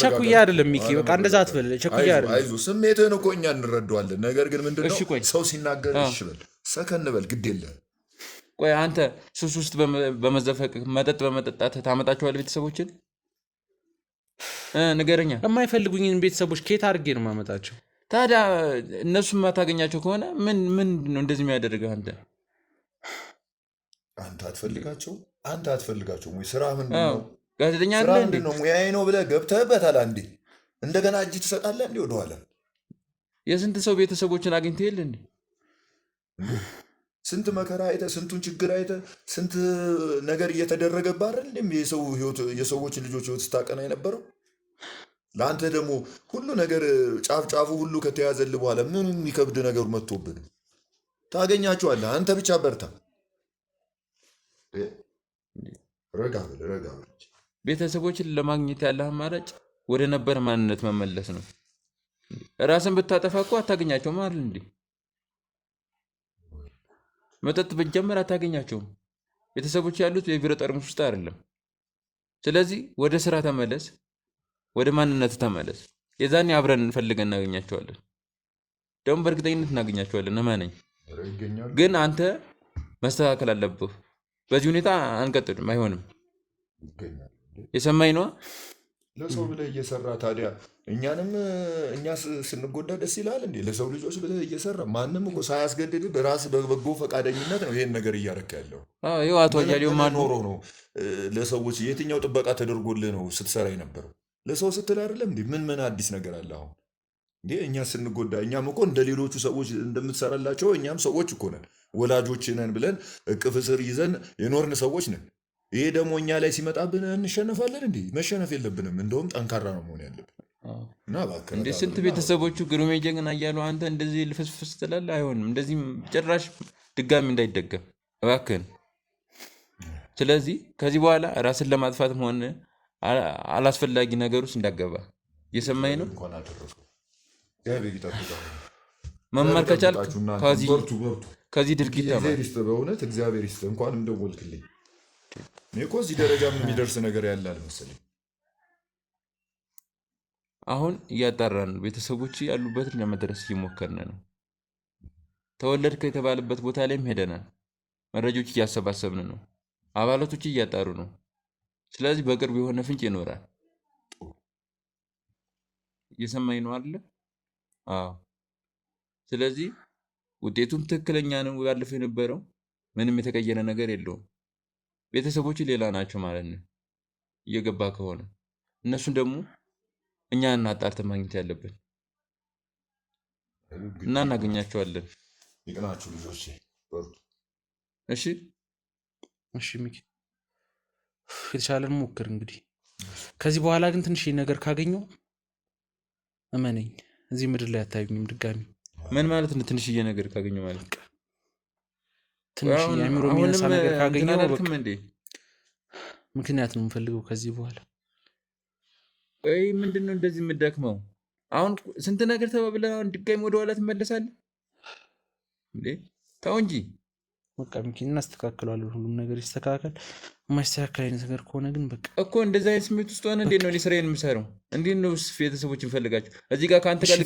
ቸኩያ አይደለም ሚኪ፣ በቃ እንደዛ አትበል። ቸኩያ አይደለም። አይዞህ ስሜትህን እኮ እኛ እንረዳዋለን። ነገር ግን ምንድነው ሰው ሲናገር እሺ በል ሰከን በል ግድ የለህም። ቆይ አንተ ሱስ ውስጥ በመዘፈቅ መጠጥ በመጠጣት ታመጣቸዋለህ ቤተሰቦችን? ንገረኛ። የማይፈልጉኝን ቤተሰቦች ከየት አድርጌ ነው የማመጣቸው? ታዲያ እነሱም ማታገኛቸው ከሆነ ምን ነው እንደዚህ የሚያደርግህ? አንተ አትፈልጋቸው ወይ? ስራ ምንድን ነው? ጋዜጠኛ ስራ ምንድን ነው? ሙያዬ ነው ብለህ ገብተህበታል። አንዴ እንደገና እጅ ትሰጣለህ እንዴ ወደኋላ? የስንት ሰው ቤተሰቦችን አግኝተህ የለ እንዴ? ስንት መከራ አይተህ ስንቱን ችግር አይተህ ስንት ነገር እየተደረገብህ አይደል እንዴ የሰዎችን ልጆች ህይወት ስታቀና የነበረው? ለአንተ ደግሞ ሁሉ ነገር ጫፍ ሁሉ ከተያዘልህ በኋላ ምን የሚከብድ ነገሩ መጥቶብን ታገኛቸዋለህ። አንተ ብቻ በርታ። ረጋ በል። ቤተሰቦችን ለማግኘት ያለህ አማራጭ ወደ ነበር ማንነት መመለስ ነው። ራስን ብታጠፋ እኮ አታገኛቸውም አይደል እንዴ? መጠጥ ብትጀምር አታገኛቸውም። ቤተሰቦች ያሉት የቢሮ ጠርሙስ ውስጥ አይደለም። ስለዚህ ወደ ስራ ተመለስ፣ ወደ ማንነት ተመለስ። የዛኔ አብረን እንፈልገን እናገኛቸዋለን። ደግሞ በእርግጠኝነት እናገኛቸዋለን። እመነኝ። ግን አንተ መስተካከል አለብህ። በዚህ ሁኔታ አንቀጥልም፣ አይሆንም። የሰማኝ ነዋ። ለሰው ብለህ እየሰራ ታዲያ እኛ ስንጎዳ ደስ ይላል እንዴ? ለሰው ልጆች ብለህ እየሰራ ማንም እኮ ሳያስገድድ በራስህ በበጎ ፈቃደኝነት ነው ይሄን ነገር እያረካ ያለው። ይኸው አቶ አያሌው ኖሮ ነው ለሰዎች የትኛው ጥበቃ ተደርጎልህ ነው ስትሰራ የነበረው? ለሰው ስትል አይደለም እንዴ? ምን አዲስ ነገር አለ አሁን እንዴ? እኛ ስንጎዳ እኛም እኮ እንደ ሌሎቹ ሰዎች እንደምትሰራላቸው እኛም ሰዎች እኮ ነን። ወላጆች ነን ብለን እቅፍ ስር ይዘን የኖርን ሰዎች ነን። ይሄ ደግሞ እኛ ላይ ሲመጣብን እንሸነፋለን እንዴ? መሸነፍ የለብንም። እንደውም ጠንካራ ነው መሆን ያለብን። እንደ ስንት ቤተሰቦቹ ግሩሜ ጀግና እያሉ አንተ እንደዚህ ልፍስፍስ ትላለህ። አይሆንም። እንደዚህ ጭራሽ ድጋሚ እንዳይደገም እባክህን። ስለዚህ ከዚህ በኋላ ራስን ለማጥፋትም ሆነ አላስፈላጊ ነገር ውስጥ እንዳገባ እየሰማኝ ነው። እንኳን አደረሰው። እግዚአብሔር ይጠብቃል። መማር ከቻልክ ይጠብቃችሁ እናንተ። ከዚህ በርቱ በርቱ። ከዚህ ድርጊት ተማር። እግዚአብሔር ይስጥ፣ በእውነት እግዚአብሔር ይስጥ። እንኳንም ደወልክልኝ። እኔ እኮ እዚህ ደረጃ የሚደርስ ነገር ያለ አልመሰለኝ። አሁን እያጣራን ነው። ቤተሰቦች ያሉበትን ለመድረስ እየሞከርን ነው። ተወለድክ የተባለበት ቦታ ላይም ሄደናል። መረጃዎች እያሰባሰብን ነው። አባላቶች እያጣሩ ነው። ስለዚህ በቅርብ የሆነ ፍንጭ ይኖራል። እየሰማኝ ነው አይደለ? አዎ። ስለዚህ ውጤቱም ትክክለኛ ነው። ያለፈው የነበረው ምንም የተቀየረ ነገር የለውም። ቤተሰቦች ሌላ ናቸው ማለት ነው። እየገባ ከሆነ እነሱን ደግሞ እኛ እናጣርተን ማግኘት ያለብን እና እናገኛቸዋለን። ይቅናችሁ ልጆች፣ በርቱ። እሺ እሺ ሚኪ፣ የተሻለን ሞክር እንግዲህ። ከዚህ በኋላ ግን ትንሽ ነገር ካገኘው እመነኝ እዚህ ምድር ላይ አታዩኝም ድጋሚ። ምን ማለት ነው? ትንሽዬ ነገር ካገኘው ማለት ትንሽ የአእምሮ የሚነሳ ነገር ካገኘው አላልክም እንዴ? ምክንያት ነው የምፈልገው ከዚህ በኋላ። ወይ ምንድነው እንደዚህ የምደክመው? አሁን ስንት ነገር ተባብለን አሁን ድጋሚ ወደ ኋላ ትመለሳለህ እንዴ? ተው እንጂ። በቃ ሚኪ እናስተካክለዋለን። ሁሉም ነገር ይስተካከል። የማይስተካከል አይነት ነገር ከሆነ ግን በቃ እኮ እንደዛ አይነት ስሜት ውስጥ ሆነ እንዴት ነው እኔ ስራዬን የምሰራው? እንዴት ነው ቤተሰቦችን ፈልጋቸው እዚህ ጋር ከአንተ ጋር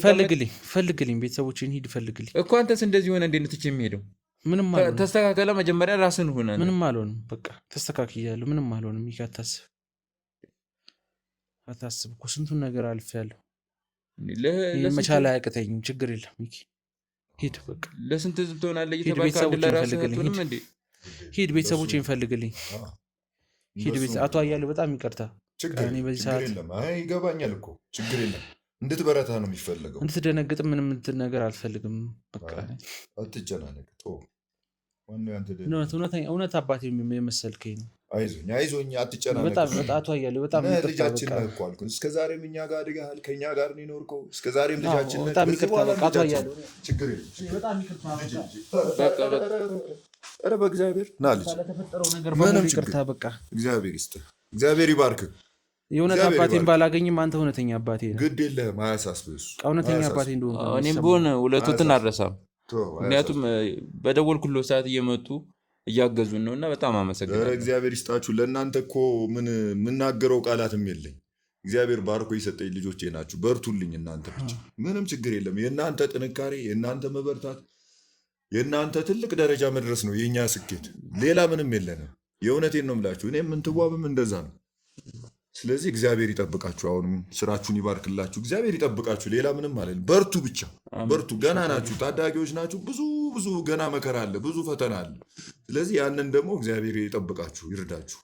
ፈልግልኝ፣ ቤተሰቦችን ሂድ ፈልግልኝ እኮ። አንተስ እንደዚህ ሆነ እንዴት ነው ትቼ የሚሄደው? ምንም አልሆንም። ተስተካከለ መጀመሪያ ራስን ሆነ። ምንም አልሆንም። በቃ ተስተካክያለሁ። ምንም አልሆንም። ሚኪ አታስብ እኮ ስንቱን ነገር አልፌያለሁ። መቻል አያቅተኝም። ችግር የለም ሚኪ ሂድ። በቃ ለስንት ህዝብ ትሆናለህ እየተባልክ አንድ ለራስህ አትሆንም እንዴ? ሂድ ቤተሰቦቼን ፈልግልኝ። ሂድ አቶ አያሌው በጣም ይቅርታ። ችግር የለም። አይ ይገባኛል እኮ ችግር የለም። እንድትበረታ ነው የሚፈለገው። እንድትደነግጥም ምንም እንትን ነገር አልፈልግም። በቃ አትጨናነቅ። እውነት አባቴ የመሰልከኝ ነው። አይዞኝ አትጨናነቅ። አቶ አያሌው በጣም ልጃችን ነህ እኮ አልኩህ። እስከዛሬም እኛ ጋር አድገሃል፣ ከእኛ ጋር ነው የኖርከው። እስከዛሬም ልጃችን ነህ። በጣም ይቅርታ አቶ አያሌው። ችግር የለም። ኧረ በእግዚአብሔር ና ልጅ፣ ስለተፈጠረው ነገር በሙሉ ይቅርታ። በቃ እግዚአብሔር ይስጥህ፣ እግዚአብሔር ይባርክህ። የእውነት አባቴን ባላገኝም አንተ እውነተኛ አባቴ ነህ። ግድ የለህም፣ አያሳስብህ። እሱ እውነተኛ አባቴ እንደሆነ እኔም ብሆን ሁለቱን አልረሳም። ምክንያቱም በደወልኩለት ሰዓት እየመጡ እያገዙን ነው እና በጣም አመሰግናለሁ። እግዚአብሔር ይስጣችሁ። ለእናንተ እኮ ምን የምናገረው ቃላትም የለኝ። እግዚአብሔር ባርኮ የሰጠኝ ልጆቼ ናችሁ። በርቱልኝ እናንተ ብቻ፣ ምንም ችግር የለም። የእናንተ ጥንካሬ፣ የእናንተ መበርታት፣ የእናንተ ትልቅ ደረጃ መድረስ ነው የእኛ ስኬት። ሌላ ምንም የለንም። የእውነቴን ነው የምላችሁ። እኔም ምንትዋብም እንደዛ ነው። ስለዚህ እግዚአብሔር ይጠብቃችሁ። አሁንም ስራችሁን ይባርክላችሁ። እግዚአብሔር ይጠብቃችሁ። ሌላ ምንም አለ። በርቱ ብቻ በርቱ። ገና ናችሁ፣ ታዳጊዎች ናችሁ። ብዙ ገና መከራ አለ፣ ብዙ ፈተና አለ። ስለዚህ ያንን ደግሞ እግዚአብሔር ይጠብቃችሁ፣ ይርዳችሁ።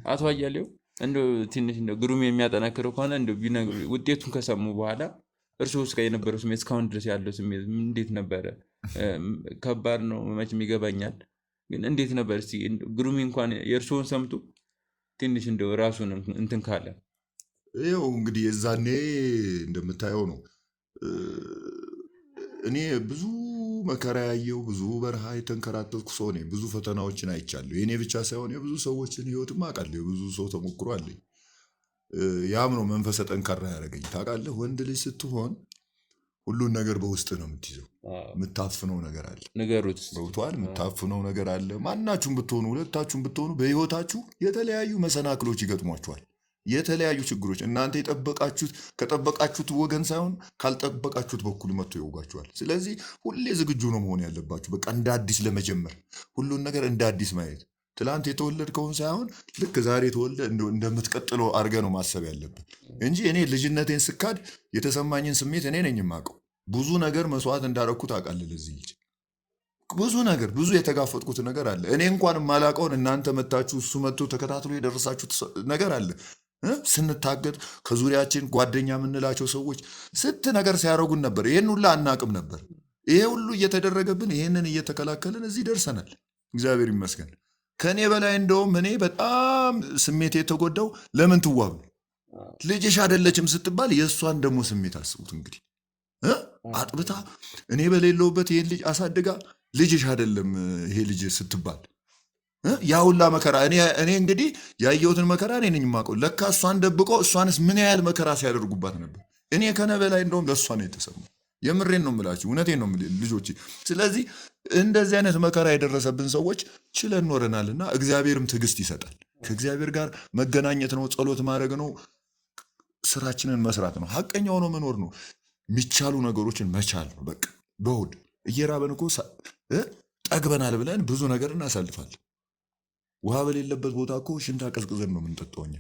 አቶ አያሌው እንደው ትንሽ እንደው ግሩም የሚያጠናክረው ከሆነ እንደው ውጤቱን ከሰሙ በኋላ እርስዎ ጋር የነበረው ስሜት እስካሁን ድረስ ያለው ስሜት እንዴት ነበረ? ከባድ ነው መቼም ይገባኛል፣ ግን እንዴት ነበር? እስቲ ግሩም እንኳን የእርስዎን ሰምቶ ትንሽ እንደው ራሱን እንትን ካለ ይኸው እንግዲህ የዛኔ እንደምታየው ነው። እኔ ብዙ መከራ ያየው ብዙ በረሃ የተንከራተትኩ ሰው ነኝ። ብዙ ፈተናዎችን አይቻለሁ። የእኔ ብቻ ሳይሆን የብዙ ሰዎችን ህይወትም አውቃለሁ። የብዙ ሰው ተሞክሮ አለኝ። ያም ነው መንፈሰ ጠንካራ ያደረገኝ። ታውቃለህ፣ ወንድ ልጅ ስትሆን ሁሉን ነገር በውስጥ ነው የምትይዘው። የምታፍነው ነገር አለ። ነገሩት በውቷል። የምታፍነው ነገር አለ። ማናችሁም ብትሆኑ፣ ሁለታችሁም ብትሆኑ በህይወታችሁ የተለያዩ መሰናክሎች ይገጥሟችኋል። የተለያዩ ችግሮች እናንተ የጠበቃችሁት ከጠበቃችሁት ወገን ሳይሆን ካልጠበቃችሁት በኩል መጥቶ ይወጋችኋል። ስለዚህ ሁሌ ዝግጁ ነው መሆን ያለባችሁ። በቃ እንደ አዲስ ለመጀመር ሁሉን ነገር እንደ አዲስ ማየት። ትላንት የተወለድከውን ሳይሆን ልክ ዛሬ ተወልደ እንደምትቀጥለው አድርገህ ነው ማሰብ ያለብን እንጂ እኔ ልጅነቴን ስካድ የተሰማኝን ስሜት እኔ ነኝ የማውቀው። ብዙ ነገር መስዋዕት እንዳደረኩት አውቃለሁ። ለዚህ ልጅ ብዙ ነገር ብዙ የተጋፈጥኩት ነገር አለ። እኔ እንኳን የማላውቀውን እናንተ መታችሁ እሱ መጥቶ ተከታትሎ የደረሳችሁት ነገር አለ። ስንታገድ ከዙሪያችን ጓደኛ የምንላቸው ሰዎች ስንት ነገር ሲያደርጉን ነበር። ይህን ሁሉ አናቅም ነበር። ይሄ ሁሉ እየተደረገብን ይህንን እየተከላከልን እዚህ ደርሰናል። እግዚአብሔር ይመስገን። ከእኔ በላይ እንደውም እኔ በጣም ስሜት የተጎዳው ለምን ትዋብ ልጅሽ አይደለችም ስትባል የእሷን ደግሞ ስሜት አስቡት እንግዲህ። አጥብታ እኔ በሌለውበት ይህን ልጅ አሳድጋ ልጅሽ አይደለም ይሄ ልጅ ስትባል ያ ሁላ መከራ እኔ እንግዲህ ያየሁትን መከራ እኔ ነኝ የማውቀው። ለካ እሷን ደብቆ እሷንስ ምን ያህል መከራ ሲያደርጉባት ነበር። እኔ ከነበላይ እንደውም ለእሷ ነው የተሰማው። የምሬን ነው የምላችሁ፣ እውነቴን ነው ልጆቼ። ስለዚህ እንደዚህ አይነት መከራ የደረሰብን ሰዎች ችለን ኖረናልና እግዚአብሔርም ትዕግስት ይሰጣል። ከእግዚአብሔር ጋር መገናኘት ነው፣ ጸሎት ማድረግ ነው፣ ስራችንን መስራት ነው፣ ሀቀኛ ሆኖ መኖር ነው። የሚቻሉ ነገሮችን መቻል ነው። በቃ በውድ እየራበን እኮ ጠግበናል ብለን ብዙ ነገር እናሳልፋለን። ውሃ በሌለበት ቦታ እኮ ሽንት አቀዝቅዘን ነው የምንጠጣው እኛ።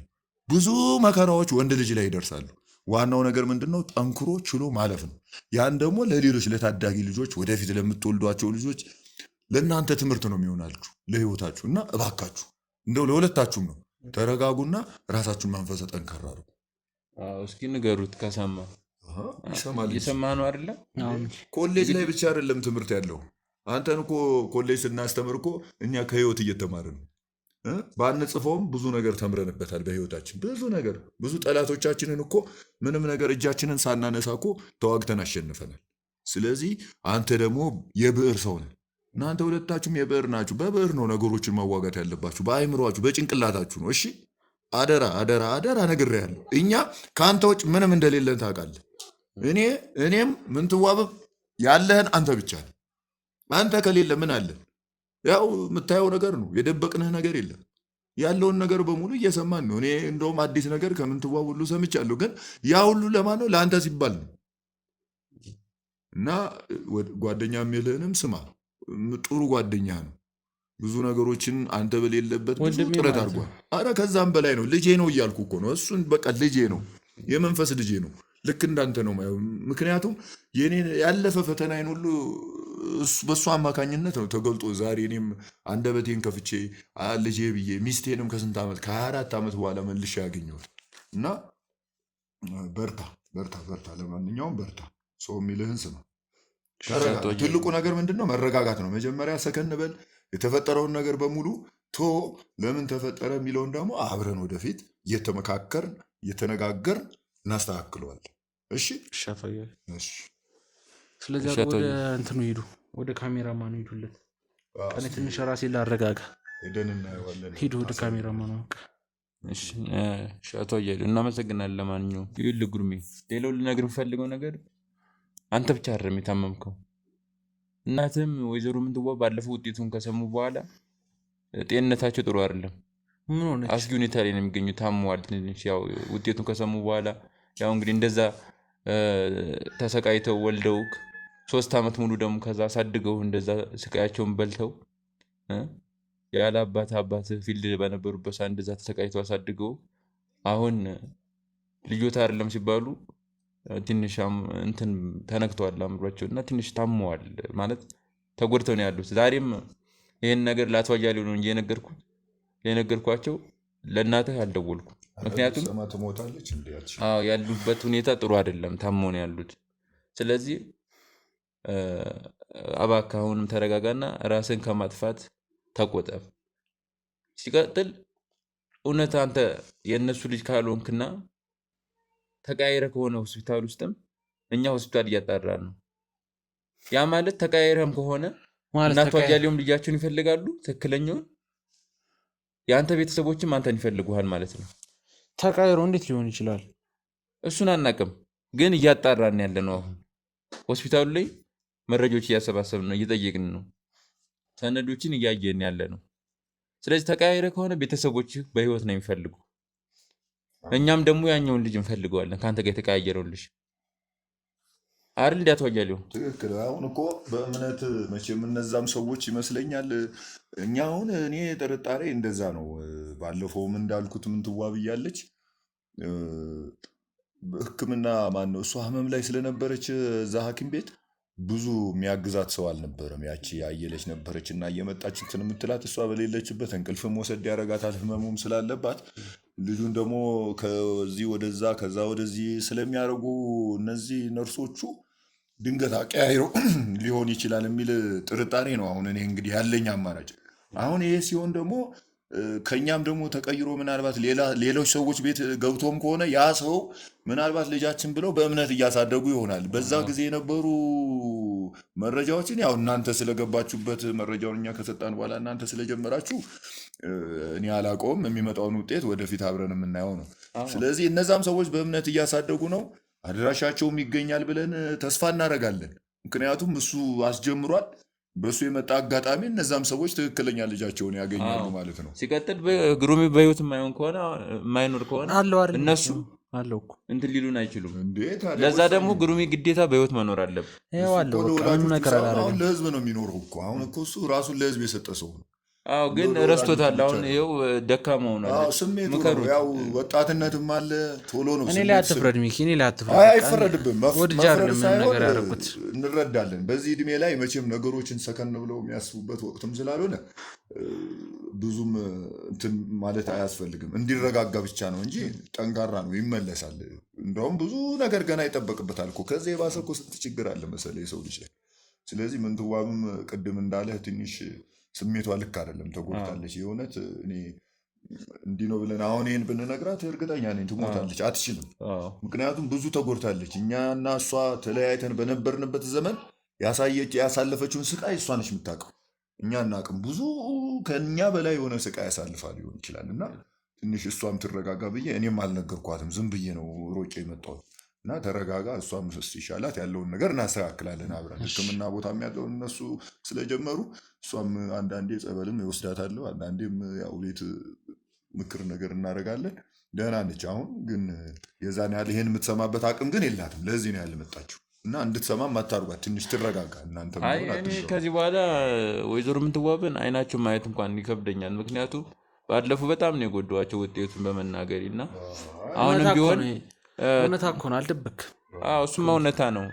ብዙ መከራዎች ወንድ ልጅ ላይ ይደርሳሉ። ዋናው ነገር ምንድነው? ጠንክሮ ችሎ ማለፍ ነው። ያን ደግሞ ለሌሎች ለታዳጊ ልጆች፣ ወደፊት ለምትወልዷቸው ልጆች ለእናንተ ትምህርት ነው የሚሆናችሁ ለህይወታችሁ። እና እባካችሁ እንደው ለሁለታችሁም ነው ተረጋጉና ራሳችሁን መንፈሰ ጠንካራ አድርጉ። እስኪ ንገሩት ከሰማ ይሰማል። እየሰማ ነው አይደለ? ኮሌጅ ላይ ብቻ አይደለም ትምህርት ያለው። አንተን እኮ ኮሌጅ ስናስተምር እኮ እኛ ከህይወት እየተማርን ነው። ባንጽፈውም ብዙ ነገር ተምረንበታል በህይወታችን። ብዙ ነገር ብዙ ጠላቶቻችንን እኮ ምንም ነገር እጃችንን ሳናነሳ እኮ ተዋግተን አሸንፈናል። ስለዚህ አንተ ደግሞ የብዕር ሰው ነህ። እናንተ ሁለታችሁም የብዕር ናችሁ። በብዕር ነው ነገሮችን ማዋጋት ያለባችሁ፣ በአይምሯችሁ በጭንቅላታችሁ ነው። እሺ አደራ አደራ አደራ ነግሬሃለሁ። እኛ ከአንተ ውጭ ምንም እንደሌለን ታውቃለህ። እኔም ምንትዋብም ያለህን አንተ ብቻ ነህ። አንተ ከሌለ ምን አለን? ያው የምታየው ነገር ነው። የደበቅንህ ነገር የለም። ያለውን ነገር በሙሉ እየሰማን ነው። እኔ እንደውም አዲስ ነገር ከምንትዋብ ሁሉ ሰምቻለሁ። ግን ያ ሁሉ ለማን ነው? ለአንተ ሲባል ነው። እና ጓደኛ የሚልህንም ስማ። ጥሩ ጓደኛ ነው። ብዙ ነገሮችን አንተ በሌለበት ብዙ ጥረት አድርጓል። አረ ከዛም በላይ ነው። ልጄ ነው እያልኩ እኮ ነው። እሱን በቃ ልጄ ነው፣ የመንፈስ ልጄ ነው። ልክ እንዳንተ ነው ማየው። ምክንያቱም የኔን ያለፈ ፈተናዬን ሁሉ በእሱ አማካኝነት ነው ተገልጦ ዛሬ እኔም አንደበቴን ከፍቼ ልጄ ብዬ ሚስቴንም ከስንት ዓመት ከ24 ዓመት በኋላ መልሼ ያገኘሁት እና በርታ በርታ በርታ። ለማንኛውም በርታ። ሰው የሚልህን ስማ። ትልቁ ነገር ምንድን ነው? መረጋጋት ነው። መጀመሪያ ሰከን በል። የተፈጠረውን ነገር በሙሉ ለምን ተፈጠረ የሚለውን ደግሞ አብረን ወደፊት እየተመካከርን እየተነጋገርን እናስተካክለዋለን። እሺ ሻፈያል። እሺ። ስለዚህ ወደ እንትኑ ሂዱ፣ ወደ ካሜራማኑ ሂዱለት። እኔ ትንሽ ራሴን ላረጋጋ። ሄደን እናየዋለን። ሂዱ ወደ ካሜራማኑ። እሺ ሻቶ እያሉ እናመሰግናለን። ለማንኛውም ይኸውልህ ጉርሜ፣ ሌላው ልነግርህ የምፈልገው ነገር አንተ ብቻ አይደለም የታመምከው። እናትህም ወይዘሮ ምንትዋብ ባለፈው ውጤቱን ከሰሙ በኋላ ጤንነታቸው ጥሩ አይደለም። ምን ሆነች? አስጊ ሁኔታ ላይ ነው የሚገኙ። ታመዋል ትንሽ። ያው ውጤቱን ከሰሙ በኋላ ያው እንግዲህ እንደዛ ተሰቃይተው ወልደው 3 ዓመት ሙሉ ደግሞ ከዛ አሳድገው እንደዛ ስቃያቸውን በልተው ያለ አባት ፊልድ በነበሩበት ሰዓት እንደዛ ተሰቃይተው አሳድገው አሁን ልጆታ አይደለም ሲባሉ ትንሽ እንትን ተነክተዋል አእምሯቸው እና ትንሽ ታመዋል ማለት ተጎድተው ነው ያሉት። ዛሬም ይሄን ነገር ለአቶ አያሌው ነው የነገርኳቸው። ለእናትህ አልደወልኩም። ምክንያቱም ያሉበት ሁኔታ ጥሩ አይደለም፣ ታመው ነው ያሉት። ስለዚህ እባክህ አሁንም ተረጋጋና ራስን ከማጥፋት ተቆጠብ። ሲቀጥል እውነት አንተ የእነሱ ልጅ ካልሆንክና ተቀያይረ ከሆነ ሆስፒታል ውስጥም እኛ ሆስፒታል እያጣራን ነው። ያ ማለት ተቀያይረም ከሆነ እናቷ አያሌውም ልጃቸውን ይፈልጋሉ ትክክለኛውን፣ የአንተ ቤተሰቦችም አንተን ይፈልጉሃል ማለት ነው። ተቀያይሮ እንዴት ሊሆን ይችላል? እሱን አናቅም፣ ግን እያጣራን ያለ ነው። አሁን ሆስፒታሉ ላይ መረጃዎች እያሰባሰብን ነው፣ እየጠየቅን ነው፣ ሰነዶችን እያየን ያለ ነው። ስለዚህ ተቀያይረ ከሆነ ቤተሰቦች በህይወት ነው የሚፈልጉ። እኛም ደግሞ ያኛውን ልጅ እንፈልገዋለን፣ ከአንተ ጋር የተቀያየረውን ልጅ አይደል? እንዲያቶ አያሌው ትክክል። አሁን እኮ በእምነት መቼም እነዛም ሰዎች ይመስለኛል። እኛ አሁን እኔ ጥርጣሬ እንደዛ ነው። ባለፈውም እንዳልኩት ምንትዋብ እያለች ሕክምና ማን ነው እሷ ህመም ላይ ስለነበረች እዛ ሐኪም ቤት ብዙ የሚያግዛት ሰው አልነበረም። ያቺ አየለች ነበረች እና እየመጣች እንትን የምትላት እሷ በሌለችበት እንቅልፍም ወሰድ ያደርጋታል ህመሙም ስላለባት። ልጁን ደግሞ ከዚህ ወደዛ ከዛ ወደዚህ ስለሚያደርጉ እነዚህ ነርሶቹ ድንገት አቀያይሮ ሊሆን ይችላል የሚል ጥርጣሬ ነው አሁን እኔ እንግዲህ ያለኝ አማራጭ። አሁን ይሄ ሲሆን ደግሞ ከኛም ደግሞ ተቀይሮ ምናልባት ሌሎች ሰዎች ቤት ገብቶም ከሆነ ያ ሰው ምናልባት ልጃችን ብለው በእምነት እያሳደጉ ይሆናል። በዛ ጊዜ የነበሩ መረጃዎችን ያው እናንተ ስለገባችሁበት መረጃውን እኛ ከሰጣን በኋላ እናንተ ስለጀመራችሁ እኔ አላውቀውም። የሚመጣውን ውጤት ወደፊት አብረን የምናየው ነው። ስለዚህ እነዛም ሰዎች በእምነት እያሳደጉ ነው። አድራሻቸውም ይገኛል ብለን ተስፋ እናደርጋለን። ምክንያቱም እሱ አስጀምሯል። በእሱ የመጣ አጋጣሚ እነዛም ሰዎች ትክክለኛ ልጃቸውን ያገኛሉ ማለት ነው። ሲቀጥል ግሩሜ በህይወት የማይኖር ከሆነ እነሱ እንትን ሊሉን አይችሉም። ለዛ ደግሞ ግሩሜ ግዴታ በህይወት መኖር አለብን። አሁን ለህዝብ ነው የሚኖረው እኮ። አሁን እኮ እሱ ራሱን ለህዝብ የሰጠ ሰው ነው። አዎ ግን ረስቶታል። አሁን ይኸው ደካማ ሆኗል። ስሜቱ ነው ያው ወጣትነትም አለ። ቶሎ ነው እኔ ላይ አትፍረድ ሚኪ፣ እኔ ላይ አትፍረድ። አይፈረድብም። ወድጃር ነገር ያደረኩት እንረዳለን። በዚህ እድሜ ላይ መቼም ነገሮችን ሰከን ብለው የሚያስቡበት ወቅትም ስላልሆነ ብዙም እንትን ማለት አያስፈልግም። እንዲረጋጋ ብቻ ነው እንጂ ጠንካራ ነው፣ ይመለሳል። እንደውም ብዙ ነገር ገና ይጠበቅበታል እኮ። ከዚህ የባሰ እኮ ስንት ችግር አለ መሰለህ የሰው ልጅ። ስለዚህ ምንትዋብም ቅድም እንዳለህ ትንሽ ስሜቷ ልክ አይደለም፣ ተጎድታለች። የእውነት እኔ እንዲህ ነው ብለን አሁን ይህን ብንነግራት እርግጠኛ ነኝ ትሞታለች፣ አትችልም። ምክንያቱም ብዙ ተጎድታለች። እኛና እሷ ተለያይተን በነበርንበት ዘመን ያሳለፈችውን ስቃይ እሷ ነች የምታውቀው፣ እኛ እናቅም። ብዙ ከእኛ በላይ የሆነ ስቃይ ያሳልፋ ሊሆን ይችላል። እና ትንሽ እሷም ትረጋጋ ብዬ እኔም አልነገርኳትም፣ ዝም ብዬ ነው ሮጬ የመጣሁት። እና ተረጋጋ፣ እሷም ይሻላት ያለውን ነገር እናስተካክላለን አብረን። ሕክምና ቦታም ያለውን እነሱ ስለጀመሩ እሷም አንዳንዴ ጸበልም ይወስዳታለሁ፣ አንዳንዴም ያው ቤት ምክር ነገር እናደርጋለን። ደህና ነች። አሁን ግን የዛን ያህል ይሄን የምትሰማበት አቅም ግን የላትም። ለዚህ ነው ያልመጣችው። እና እንድትሰማም አታርጓት፣ ትንሽ ትረጋጋ። እናንተ ከዚህ በኋላ ወይዘሮ ምንትዋብን አይናቸው ማየት እንኳን ይከብደኛል። ምክንያቱም ባለፈው በጣም ነው የጎዳኋቸው ውጤቱን በመናገሪ እና አሁንም ቢሆን እውነታ እኮ ነው፣ አልደበክም። እሱማ እውነታ ነው።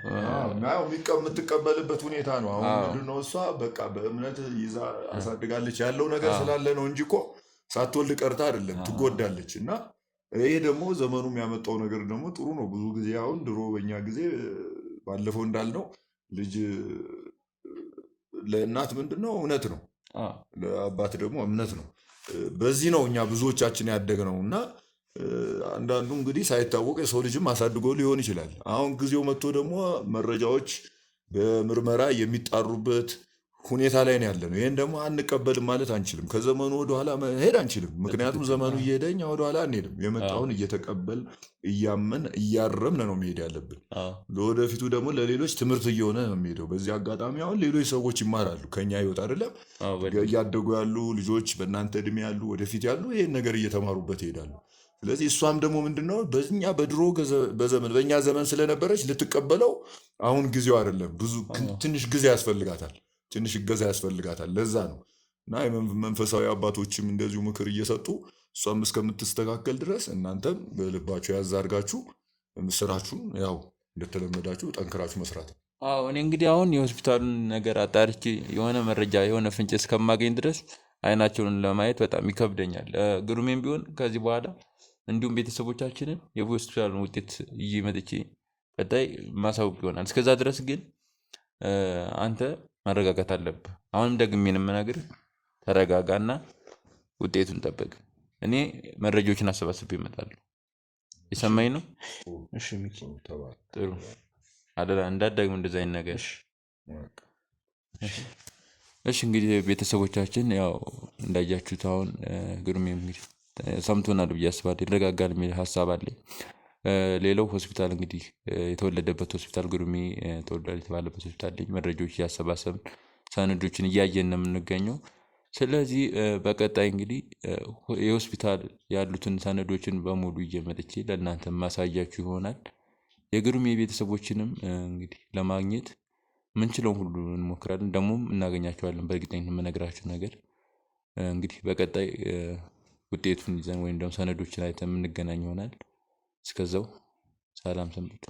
የምትቀበልበት ሁኔታ ነው። አሁን ምንድነው እሷ በቃ በእምነት ይዛ አሳድጋለች ያለው ነገር ስላለ ነው እንጂ እኮ ሳትወልድ ቀርታ አይደለም፣ ትጎዳለች። እና ይሄ ደግሞ ዘመኑ የሚያመጣው ነገር ደግሞ ጥሩ ነው። ብዙ ጊዜ አሁን ድሮ በኛ ጊዜ ባለፈው እንዳልነው ልጅ ለእናት ምንድነው እውነት ነው፣ ለአባት ደግሞ እምነት ነው። በዚህ ነው እኛ ብዙዎቻችን ያደግነው። እና አንዳንዱ እንግዲህ ሳይታወቅ የሰው ልጅም አሳድጎ ሊሆን ይችላል። አሁን ጊዜው መጥቶ ደግሞ መረጃዎች በምርመራ የሚጣሩበት ሁኔታ ላይ ነው ያለ ነው። ይህን ደግሞ አንቀበልም ማለት አንችልም። ከዘመኑ ወደኋላ መሄድ አንችልም። ምክንያቱም ዘመኑ እየሄደ እኛ ወደኋላ አንሄድም። የመጣውን እየተቀበል እያመን እያረምን ነው መሄድ ያለብን። ለወደፊቱ ደግሞ ለሌሎች ትምህርት እየሆነ ነው የሚሄደው። በዚህ አጋጣሚ አሁን ሌሎች ሰዎች ይማራሉ ከኛ ህይወት አይደለም፣ እያደጉ ያሉ ልጆች በእናንተ እድሜ ያሉ ወደፊት ያሉ ይህን ነገር እየተማሩበት ይሄዳሉ። ስለዚህ እሷም ደግሞ ምንድነው በኛ በድሮ በእኛ ዘመን ስለነበረች ልትቀበለው አሁን ጊዜው አይደለም። ብዙ ትንሽ ጊዜ ያስፈልጋታል፣ ትንሽ እገዛ ያስፈልጋታል። ለዛ ነው እና መንፈሳዊ አባቶችም እንደዚሁ ምክር እየሰጡ እሷም እስከምትስተካከል ድረስ እናንተም በልባችሁ ያዝ አድርጋችሁ ስራችሁን ያው እንደተለመዳችሁ ጠንክራችሁ መስራት። እኔ እንግዲህ አሁን የሆስፒታሉን ነገር አጣርቼ የሆነ መረጃ የሆነ ፍንጭ እስከማገኝ ድረስ አይናቸውን ለማየት በጣም ይከብደኛል። ግሩሜም ቢሆን ከዚህ በኋላ እንዲሁም ቤተሰቦቻችንን የሆስፒታሉን ውጤት ይዤ መጥቼ ቀጣይ ማሳወቅ ይሆናል። እስከዛ ድረስ ግን አንተ መረጋጋት አለብህ። አሁንም ደግሜ ነው የምነግርህ፣ ተረጋጋና ውጤቱን ጠብቅ። እኔ መረጃዎችን አሰባስቤ እመጣለሁ። የሰማኝ ነው? እሺ ሚኪ፣ ጥሩ አደራ፣ እንዳትደግም እንደዛ አይነት ነገር። እሺ እንግዲህ ቤተሰቦቻችን ያው እንዳያችሁት አሁን ግሩሜ እንግዲህ ሰምቶናል ብዬ አስባለሁ። ይረጋጋል የሚል ሀሳብ አለኝ። ሌላው ሆስፒታል እንግዲህ የተወለደበት ሆስፒታል ግሩሜ ተወልዷል የተባለበት ሆስፒታል ላይ መረጃዎች እያሰባሰብን ሰነዶችን እያየን ነው የምንገኘው። ስለዚህ በቀጣይ እንግዲህ የሆስፒታል ያሉትን ሰነዶችን በሙሉ እየመጥቼ ለእናንተ ማሳያችሁ ይሆናል። የግሩሜ ቤተሰቦችንም እንግዲህ ለማግኘት ምንችለውን ሁሉ እንሞክራለን፣ ደግሞም እናገኛቸዋለን። በእርግጠኝነት የምነግራችሁ ነገር እንግዲህ በቀጣይ ውጤቱን ይዘን ወይም ደግሞ ሰነዶችን አይተን የምንገናኝ ይሆናል። እስከዛው ሰላም ሰንብቱ።